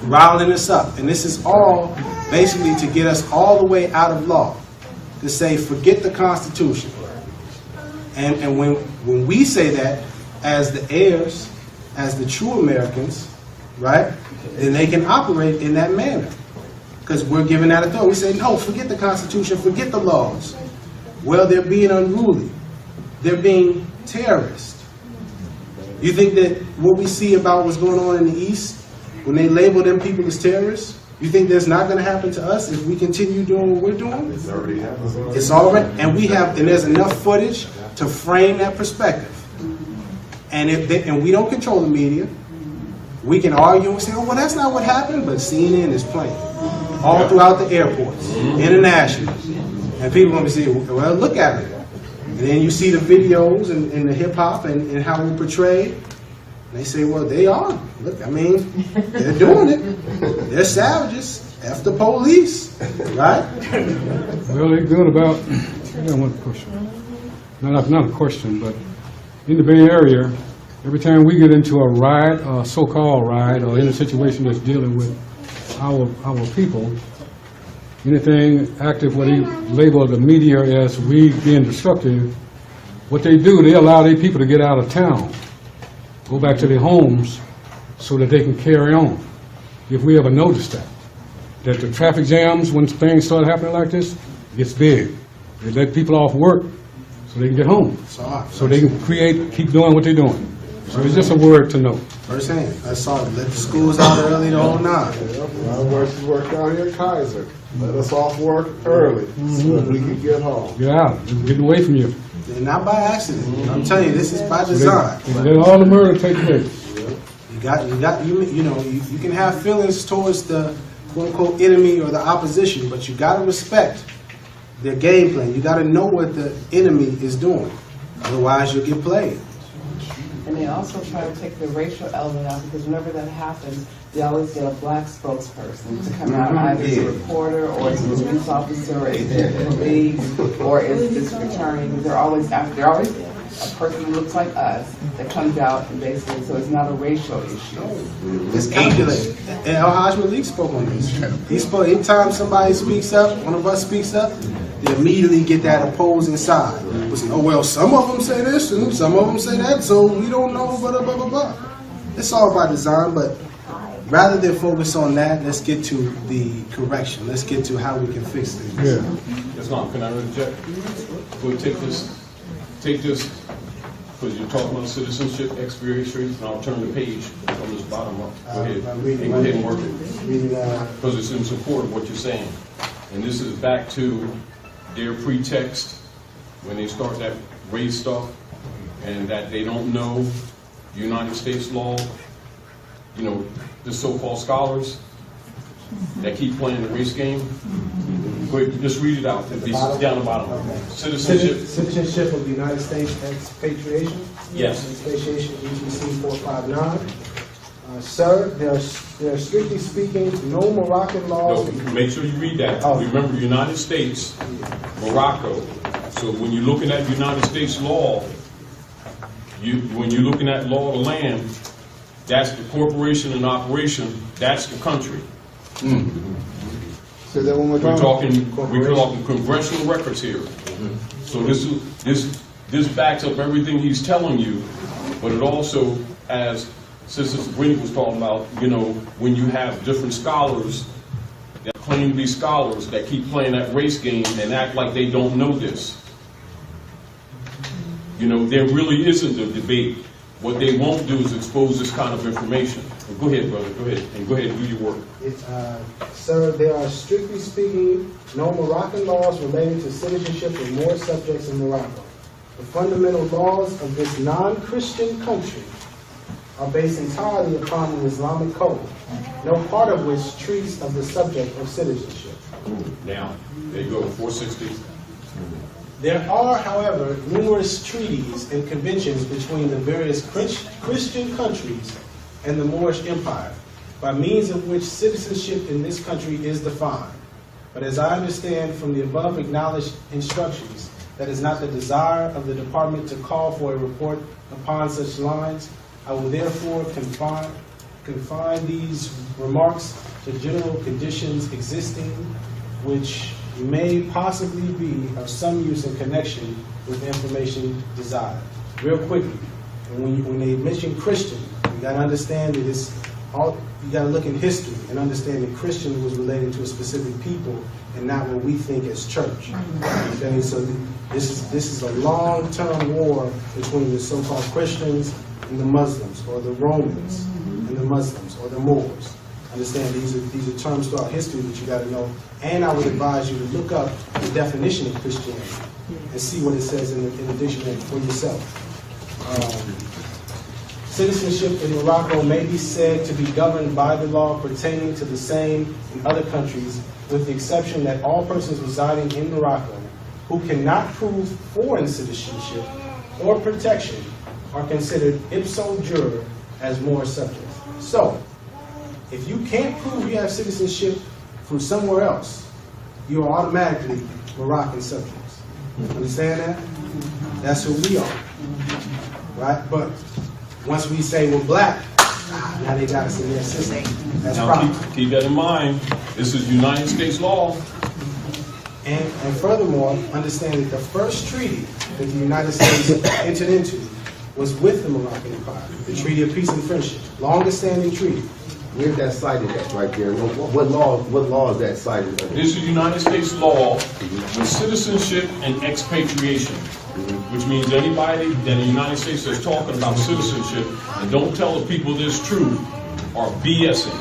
Riling us up. And this is all basically to get us all the way out of law. To say, forget the Constitution. And when we say that, as the heirs, as the true Americans, right, then they can operate in that manner. Because we're given that authority. We say, no, forget the Constitution, forget the laws. Well, they're being unruly. They're being terrorists. You think that what we see about what's going on in the East, when they label them people as terrorists, you think that's not going to happen to us if we continue doing what we're doing? It's already happened. It's already, and there's enough footage to frame that perspective. And we don't control the media. We can argue and say, oh, well, that's not what happened, but CNN is playing all throughout the airports, international. And people going to say, well, look at it. And then you see the videos and the hip-hop and how we portray. And they say, well, they are. Look, I mean, they're doing it. They're savages. F the police, right? Well, they're good about, I got one question. Not a question, but in the Bay Area, every time we get into a riot, a so-called riot, or in a situation that's dealing with our people, anything active, what he labeled the media as we being destructive, what they do, they allow their people to get out of town, go back to their homes so that they can carry on. If we ever noticed that the traffic jams, when things start happening like this, gets big. They let people off work so they can get home, so they can keep doing what they're doing. So it's just a word to know. Firsthand. I saw it. Let the schools out early the whole night. A lot of work down here at Kaiser. Let us off work early so that we can get home. Get out, get away from you. And not by accident. I'm telling you, this is by design. Let all the murder take place. You can have feelings towards the quote unquote enemy or the opposition, but you gotta respect their game plan. You gotta know what the enemy is doing. Otherwise you'll get played. And they also try to take the racial element out, because whenever that happens, they always get a black spokesperson to come out, either as a reporter or as a police officer or as the police or as district attorney. They're always a person who looks like us that comes out and basically, so it's not a racial issue. It's calculated. And Al-Haj Malik spoke on this. He spoke, anytime somebody speaks up, one of us speaks up, they immediately get that opposing side. Oh, well, some of them say this and some of them say that, so we don't know, blah, blah, blah, blah. It's all by design, but rather than focus on that, let's get to the correction. Let's get to how we can fix things. Yeah. That's not, can I interject? We'll take this, because you're talking about citizenship expiration, and I'll turn the page from this bottom up. Go ahead. Go ahead and work it. Because it's in support of what you're saying. And this is back to their pretext when they start that race stuff and that they don't know United States law. You know, the so-called scholars that keep playing the race game. Go ahead, just read it out. It's down the bottom. Citizenship of the United States expatriation. Yes. Expatriation, UTC 459. Sir, there are strictly speaking no Moroccan laws. No, make sure you read that. Remember, United States, Morocco. So when you're looking at United States law, when you're looking at law of the land, that's the corporation in operation. That's the country. So that when we're talking congressional records here. So this backs up everything he's telling you, but it also, as Sister Sabrina was talking about, you know, when you have different scholars that claim to be scholars that keep playing that race game and act like they don't know this. You know, there really isn't a debate. What they won't do is expose this kind of information. But go ahead, brother, go ahead, and go ahead and do your work. Sir, there are strictly speaking no Moroccan laws relating to citizenship of Moorish subjects in Morocco. The fundamental laws of this non-Christian country are based entirely upon the Islamic code, no part of which treats of the subject of citizenship. Now, there you go, 460. There are, however, numerous treaties and conventions between the various Christian countries and the Moorish Empire, by means of which citizenship in this country is defined. But as I understand from the above acknowledged instructions, that is not the desire of the department to call for a report upon such lines, I will therefore confine these remarks to general conditions existing, which may possibly be of some use in connection with the information desired. Real quickly, when they mention Christian, you got to understand that it's all, you got to look in history and understand that Christian was related to a specific people and not what we think as church. Okay, so this is a long-term war between the so-called Christians and the Muslims, or the Romans and the Muslims, or the Moors. Understand these are terms throughout history that you got to know. And I would advise you to look up the definition of Christianity and see what it says in the dictionary for yourself. Citizenship in Morocco may be said to be governed by the law pertaining to the same in other countries, with the exception that all persons residing in Morocco who cannot prove foreign citizenship or protection are considered ipso jure as Moorish subjects. So, if you can't prove you have citizenship from somewhere else, you are automatically Moroccan subjects. Understand that? That's who we are. Right? But once we say we're black, now they got us in their system. That's proper. Keep that in mind. This is United States law. And furthermore, understand that the first treaty that the United States entered into was with the Moroccan Empire, the Treaty of Peace and Friendship, longest standing treaty. Where's that cited at right there? What law is that cited? This is United States law with citizenship and expatriation, which means anybody that in the United States that's talking about citizenship and don't tell the people this truth are BSing.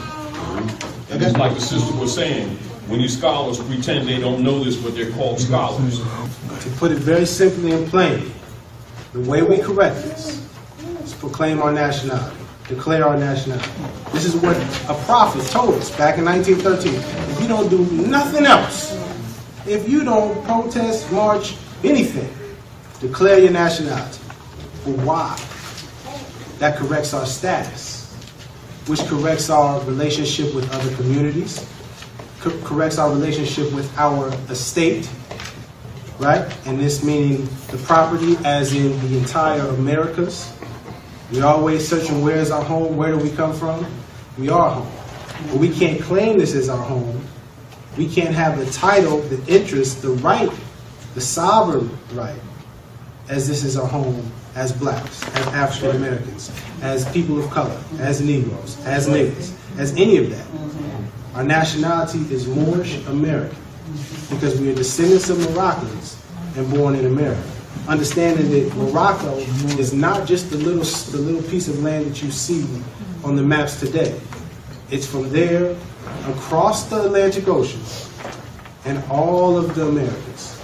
And it's like the sister was saying, When you scholars pretend they don't know this, but they're called scholars. To put it very simply and plainly, the way we correct this is proclaim our nationality, declare our nationality. This is what a prophet told us back in 1913. If you don't do nothing else, if you don't protest, march, anything, declare your nationality. But why? That corrects our status, which corrects our relationship with other communities, corrects our relationship with our estate, right? And this meaning the property as in the entire Americas. We're always searching where is our home, where do we come from? We are home. But we can't claim this as our home. We can't have the title, the interest, the right, the sovereign right, as this is our home as blacks, as African Americans, as people of color, as Negroes, as niggas, as any of that. Our nationality is Moorish American because we are descendants of Moroccans and born in America. Understanding that Morocco is not just the little piece of land that you see on the maps today. It's from there across the Atlantic Ocean and all of the Americas.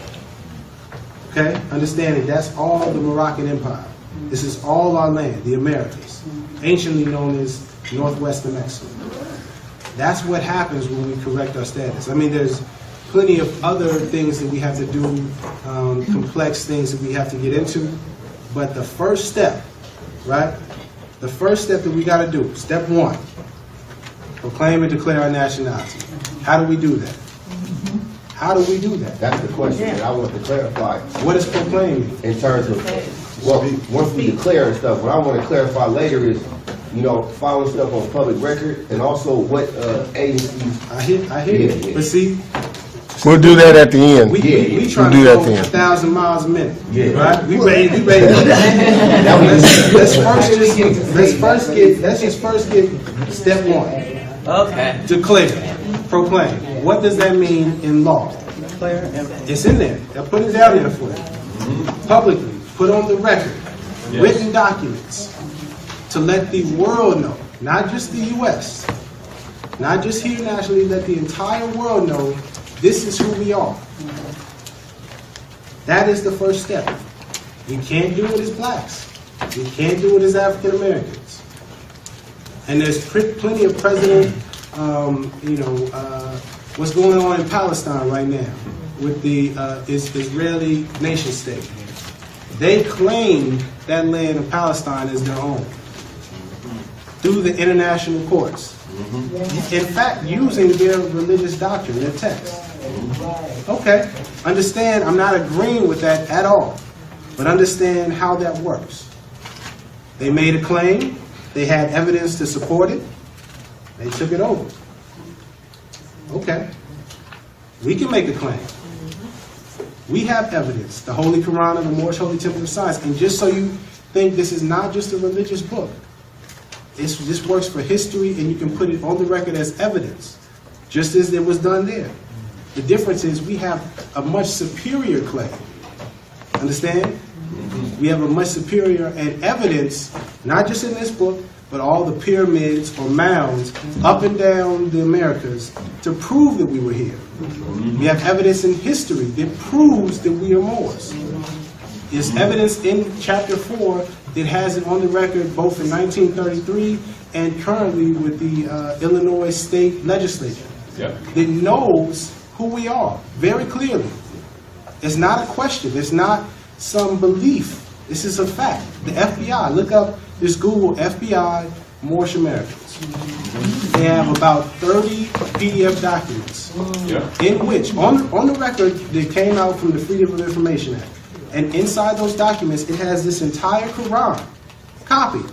Okay? Understanding that's all the Moroccan Empire. This is all our land, the Americas, anciently known as Northwest Amexem. That's what happens when we correct our status. I mean, there's plenty of other things that we have to do, complex things that we have to get into. But the first step, right? The first step that we got to do, step one, proclaim and declare our nationality. How do we do that? How do we do that? That's the question that I want to clarify. What is proclaiming? In terms of, well, once we declare and stuff, what I want to clarify later is, you know, following stuff on public record and also what agencies. I hear you. But see, We'll do that at the end. we We'll trying do to that go at the end. 1,000 miles a minute. Yeah. Right? We ready. Let's just first get step one. Okay. Declare, proclaim. What does that mean in law? It's in there. They'll put it down there for you. Publicly, put on the record, written documents to let the world know, not just the U.S., not just here nationally, let the entire world know this is who we are. That is the first step. We can't do it as blacks. We can't do it as African Americans. And there's plenty of precedent, what's going on in Palestine right now with the Israeli nation state. They claim that land of Palestine as their own through the international courts. In fact, using their religious doctrine, their text. Okay, understand, I'm not agreeing with that at all, but understand how that works. They made a claim, they had evidence to support it, they took it over. Okay, we can make a claim. We have evidence, the Holy Quran and the Moorish Holy Temple of Science, and just so you think this is not just a religious book, this works for history and you can put it on the record as evidence, just as it was done there. The difference is we have a much superior claim. Understand? We have a much superior and evidence, not just in this book, but all the pyramids or mounds up and down the Americas to prove that we were here. We have evidence in history that proves that we are Moors. There's evidence in chapter 4 that has it on the record both in 1933 and currently with the Illinois state legislature that knows who we are very clearly. It's not a question. It's not some belief. This is a fact. The FBI, look up, just Google FBI Moorish Americans. They have about 30 PDF documents in which, on the record, they came out from the Freedom of Information Act. And inside those documents, it has this entire Quran copied.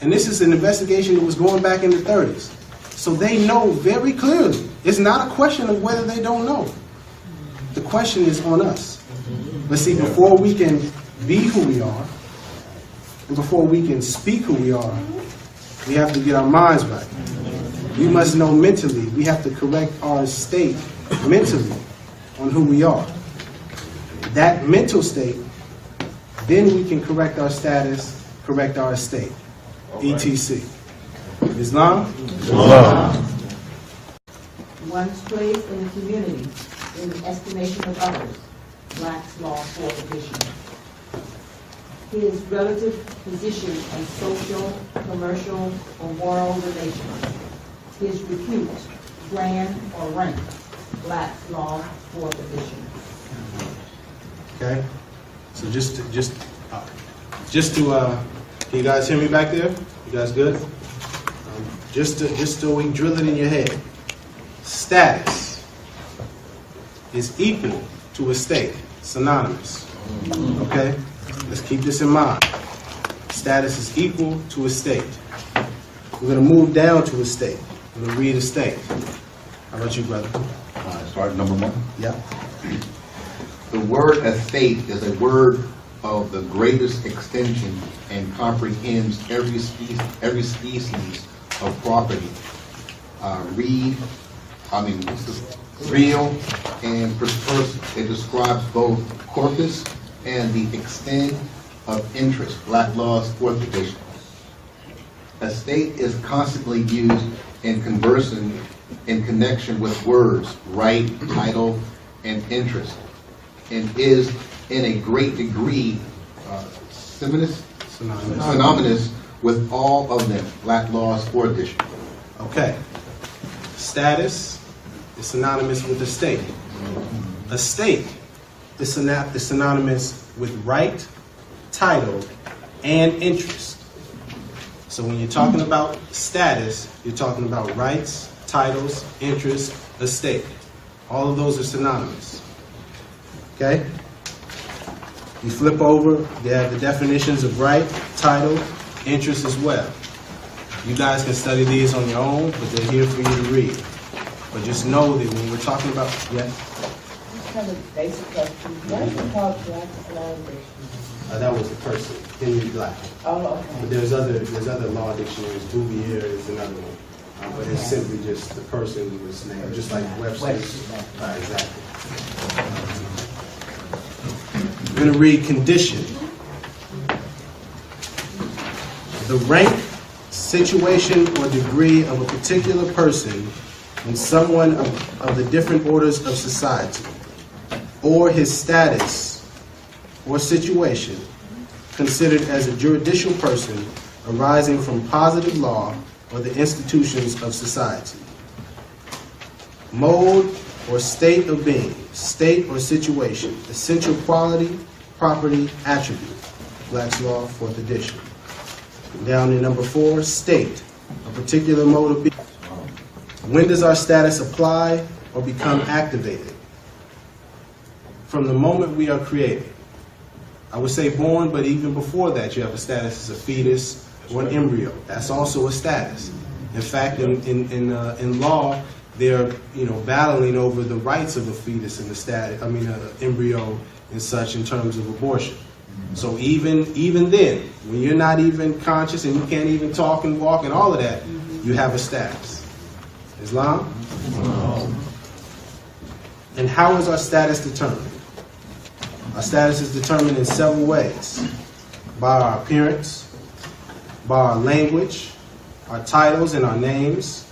And this is an investigation that was going back in the 30s. So they know very clearly. It's not a question of whether they don't know. The question is on us. But see, before we can be who we are, and before we can speak who we are, we have to get our minds right. We must know mentally. We have to correct our state mentally on who we are. That mental state, then we can correct our status, correct our estate. etc. Islam? one's place in the community in the estimation of others, Black's Law 4th edition. His relative position in social, commercial, or moral relations. His repute, brand, or rank, Black's Law 4th edition. Okay? So can you guys hear me back there? You guys good? Just so we can drill it in your head. Status is equal to estate, synonymous. Okay? Let's keep this in mind. Status is equal to estate. We're going to move down to estate. We're going to read estate. How about you, brother? Start number 1. Yeah. The word estate is a word of the greatest extension and comprehends every species of property. Real and personal. It describes both corpus and the extent of interest. Black Law's 4th edition. Estate is constantly used in conversing in connection with words, right, title, and interest, and is in a great degree synonymous with all of them. Black Law's 4th edition. Okay. Status is synonymous with estate. Estate is synonymous with right, title, and interest. So when you're talking about status, you're talking about rights, titles, interest, estate. All of those are synonymous. Okay? You flip over, you have the definitions of right, title, interest as well. You guys can study these on your own, but they're here for you to read. But just know that when we're talking about, Kind of basic question. Why is it called Black's Law Edition? that was a person, Henry Black. Oh, okay. But there's other law dictionaries. Bouvier is another one. But it's simply just the person who was named, just like Webster's. Exactly. We're going to read condition. The rank, situation, or degree of a particular person in someone of the different orders of society, or his status or situation considered as a juridical person arising from positive law or the institutions of society. Mode or state of being, state or situation, essential quality, property, attribute. Black's Law, 4th edition. Down to number 4, state, a particular mode of being. When does our status apply or become activated? From the moment we are created. I would say born, but even before that, you have a status as a fetus or an embryo. That's also a status. In fact, in law, they're battling over the rights of a fetus and the status. an embryo and such in terms of abortion. So even then, when you're not even conscious and you can't even talk and walk and all of that, you have a status. Islam? And how is our status determined? Our status is determined in several ways. By our appearance, by our language, our titles and our names,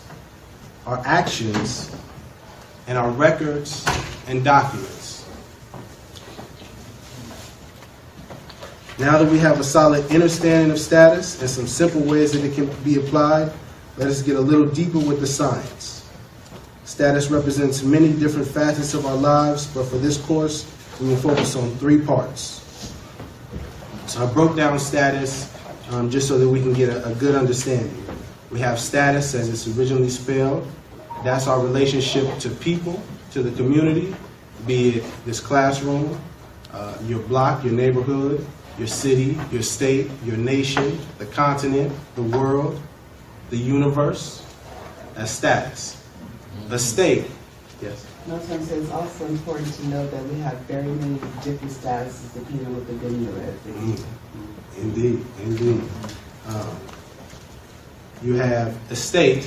our actions, and our records and documents. Now that we have a solid understanding of status and some simple ways that it can be applied, let us get a little deeper with the science. Status represents many different facets of our lives, but for this course, we will focus on 3 parts. So I broke down status just so that we can get a good understanding. We have status as it's originally spelled. That's our relationship to people, to the community, be it this classroom, your block, your neighborhood, your city, your state, your nation, the continent, the world, the universe. That's status. The state. Yes. Sometimes it's also important to know that we have very many different statuses depending on what the venue is. Indeed, indeed. You have estate,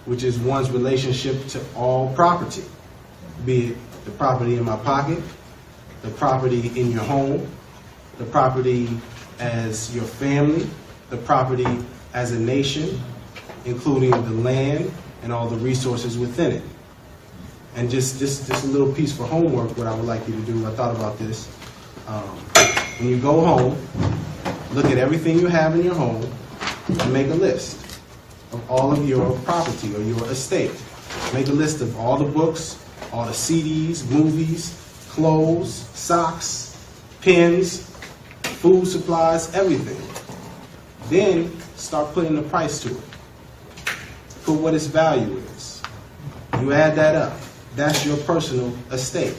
which is one's relationship to all property, be it the property in my pocket, the property in your home, the property as your family, the property as a nation, including the land and all the resources within it. And just a little piece for homework, what I would like you to do, I thought about this. When you go home, look at everything you have in your home and make a list of all of your property or your estate. Make a list of all the books, all the CDs, movies, clothes, socks, pens, food supplies, everything. Then start putting a price to it. Put what its value is. You add that up. That's your personal estate.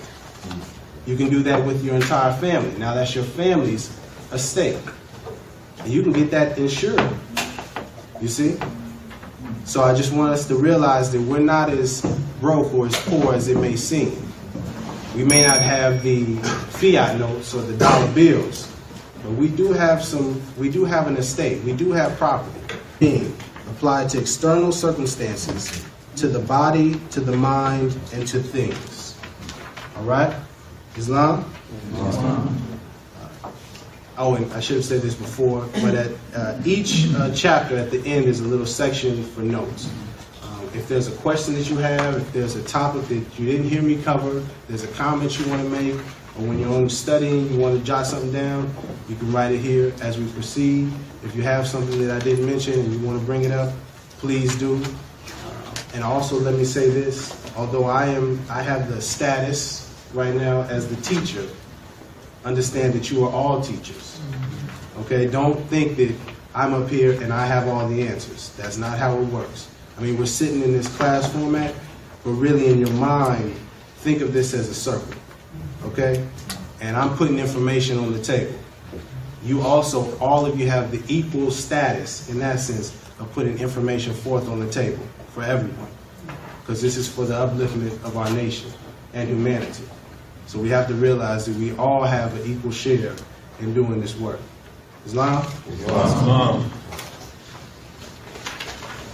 You can do that with your entire family. Now that's your family's estate. And you can get that insured. You see? So I just want us to realize that we're not as broke or as poor as it may seem. We may not have the fiat notes or the dollar bills, but we do have an estate. We do have property being applied to external circumstances, to the body, to the mind, and to things. All right? Islam? Islam. Oh, and I should have said this before, but at each chapter at the end is a little section for notes. If there's a question that you have, if there's a topic that you didn't hear me cover, there's a comment you want to make, or when you're studying, you want to jot something down, you can write it here as we proceed. If you have something that I didn't mention and you want to bring it up, please do. And also let me say this, although I have the status right now as the teacher, understand that you are all teachers. Okay, don't think that I'm up here and I have all the answers. That's not how it works. I mean, we're sitting in this class format, but really in your mind, think of this as a circle, okay? And I'm putting information on the table. You also, all of you have the equal status, in that sense, of putting information forth on the table for everyone. Because this is for the upliftment of our nation and humanity. So we have to realize that we all have an equal share in doing this work. Islam? Islam.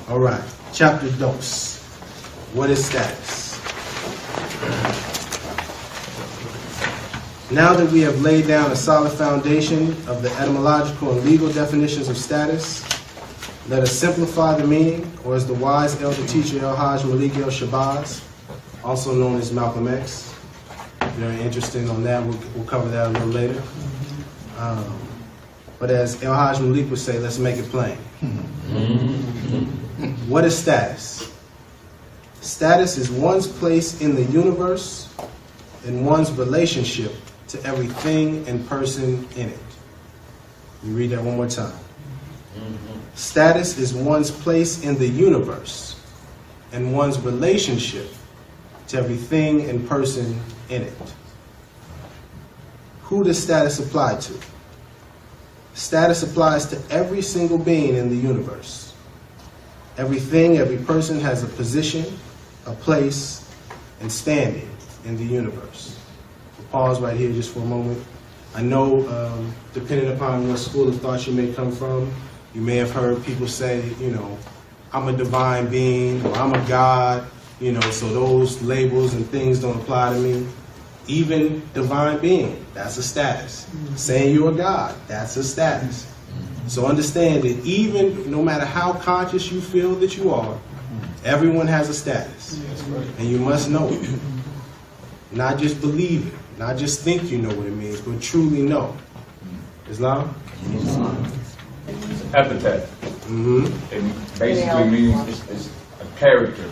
All right. Chapter 2. What is status? Now that we have laid down a solid foundation of the etymological and legal definitions of status, let us simplify the meaning, or as the wise elder teacher El-Hajj Malik El-Shabazz, also known as Malcolm X, very interesting on that, we'll cover that a little later. But as El-Hajj Malik would say, let's make it plain. What is status? Status is one's place in the universe and one's relationship to everything and person in it. Let me read that one more time. Status is one's place in the universe and one's relationship to everything and person in it. Who does status apply to? Status applies to every single being in the universe. Everything, every person has a position, a place, and standing in the universe. We'll pause right here just for a moment. I know, depending upon what school of thought you may come from, you may have heard people say, you know, I'm a divine being, or I'm a God, you know, so those labels and things don't apply to me. Even divine being, that's a status. Saying you're a God, that's a status. So understand that even, no matter how conscious you feel that you are, everyone has a status. And you must know it. Not just believe it, not just think you know what it means, but truly know. Islam? Epithet. It basically means it's a character.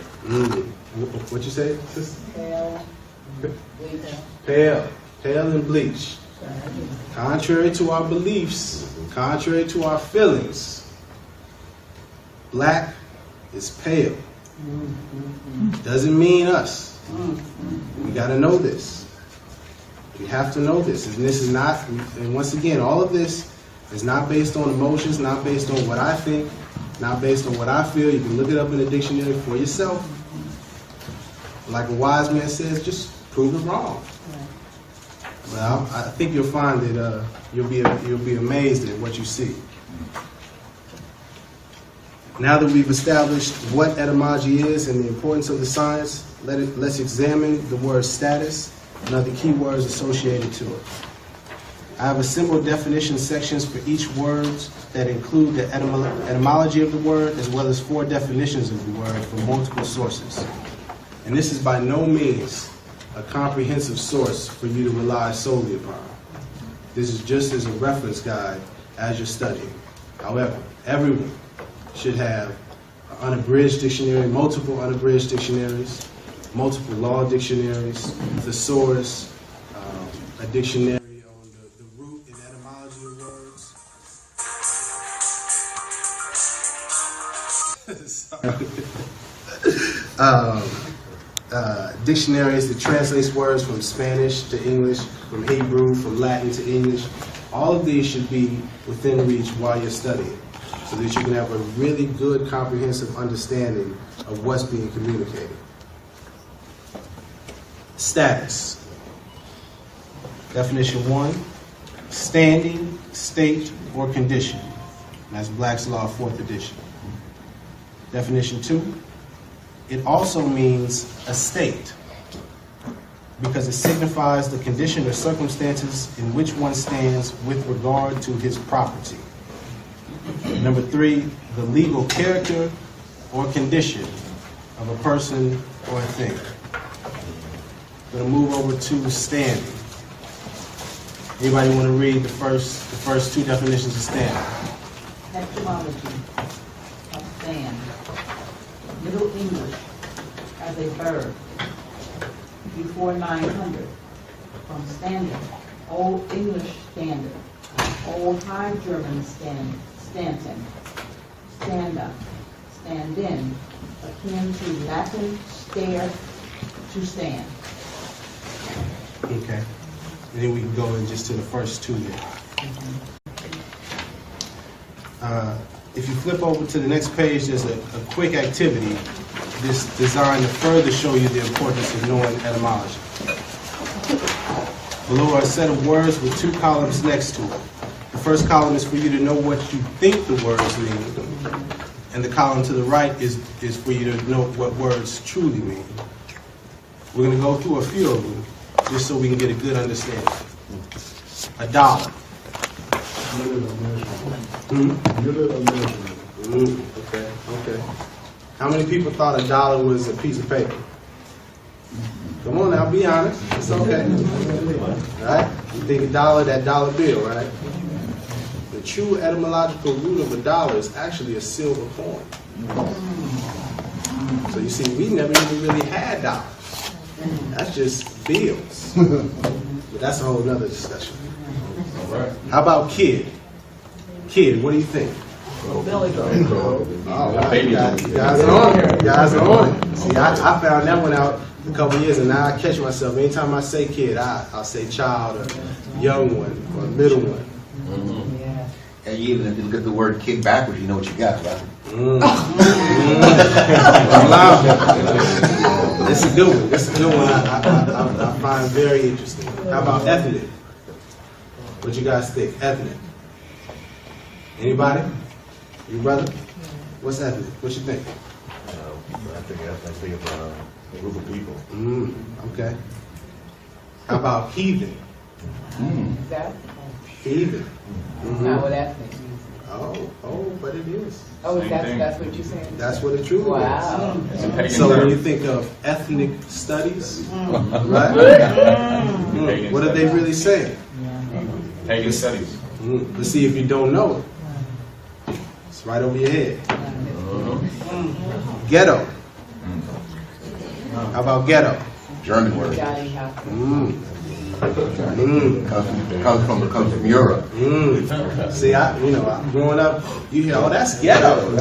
What you say, sister? Pale. Pale and bleach. Contrary to our beliefs, contrary to our feelings, black is pale. Doesn't mean us. We got to know this. We have to know this. And this is not, and once again, all of this is not based on emotions, not based on what I think, not based on what I feel. You can look it up in the dictionary for yourself. Like a wise man says, just prove it wrong. Well, I think you'll find that you'll be amazed at what you see. Now that we've established what etymology is and the importance of the science, let's examine the word status and other key words associated to it. I have assembled definition sections for each word that include the etymology of the word, as well as 4 definitions of the word from multiple sources. And this is by no means a comprehensive source for you to rely solely upon. This is just as a reference guide as you're studying. However, everyone should have an unabridged dictionary, multiple unabridged dictionaries, multiple law dictionaries, thesaurus, a dictionary on the root and etymology of words. Dictionaries that translates words from Spanish to English, from Hebrew, from Latin to English. All of these should be within reach while you're studying, so that you can have a really good comprehensive understanding of what's being communicated. Status. Definition 1, standing, state, or condition. That's Black's Law, 4th edition. Definition 2, it also means a state, because it signifies the condition or circumstances in which one stands with regard to his property. Number 3, the legal character or condition of a person or a thing. I'm going to move over to standing. Anybody want to read the first two definitions of standing? Etymology of stand. Middle English as a verb. Before 900. From standing. Old English standard. Old High German stanton. Stand up. Stand in. Akin to Latin stare, to stand. Okay. And then we can go in just to the first two there. If you flip over to the next page, there's a quick activity that's designed to further show you the importance of knowing etymology. Below are a set of words with 2 columns next to it. The first column is for you to know what you think the words mean, and the column to the right is for you to know what words truly mean. We're going to go through a few of them, just so we can get a good understanding. A dollar. Okay. How many people thought a dollar was a piece of paper? Come on now, be honest. It's okay. Right? You think a dollar, that dollar bill, right? The true etymological root of a dollar is actually a silver coin. So you see, we never even really had dollars. That's just bills. But that's a whole nother discussion. How about kid? Kid, what do you think? Billy Goat. Oh, you guys are on it. You guys are on it. See, I found that one out a couple years, and now I catch myself. Anytime I say kid, I'll say child, or young one, or middle one. And even if you look at the word kid backwards, you know what you got, right? It's a good one. It's a good one. I find very interesting. How about ethnic? What you guys think? Ethnic. Anybody? Your brother? What's ethnic? What you think? I think ethnically of a group of people. Okay. How about heathen? That? Heathen. Not what ethnic means. Oh, but it is. Oh, that's what you're saying? That's what it truly is. So when you think of ethnic studies, right? What are they really saying? Pagan studies. But see, if you don't know it, it's right over your head. Ghetto. How about ghetto? German word. Comes from Europe. See, growing up, you hear, oh, that's ghetto,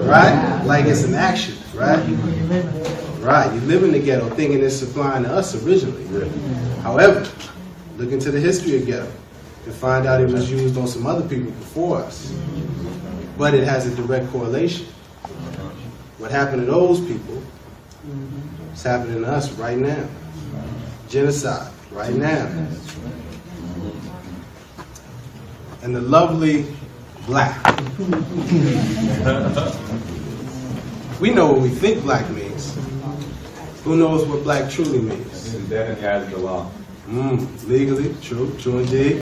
right? Like it's an action, right? Right, you live in the ghetto thinking it's applying to us originally. However, look into the history of ghetto and find out it was used on some other people before us. But it has a direct correlation. What happened to those people is happening to us right now. Genocide, right now. And the lovely black. We know what we think black means. Who knows what black truly means? That in the eyes of the law. Legally, true indeed.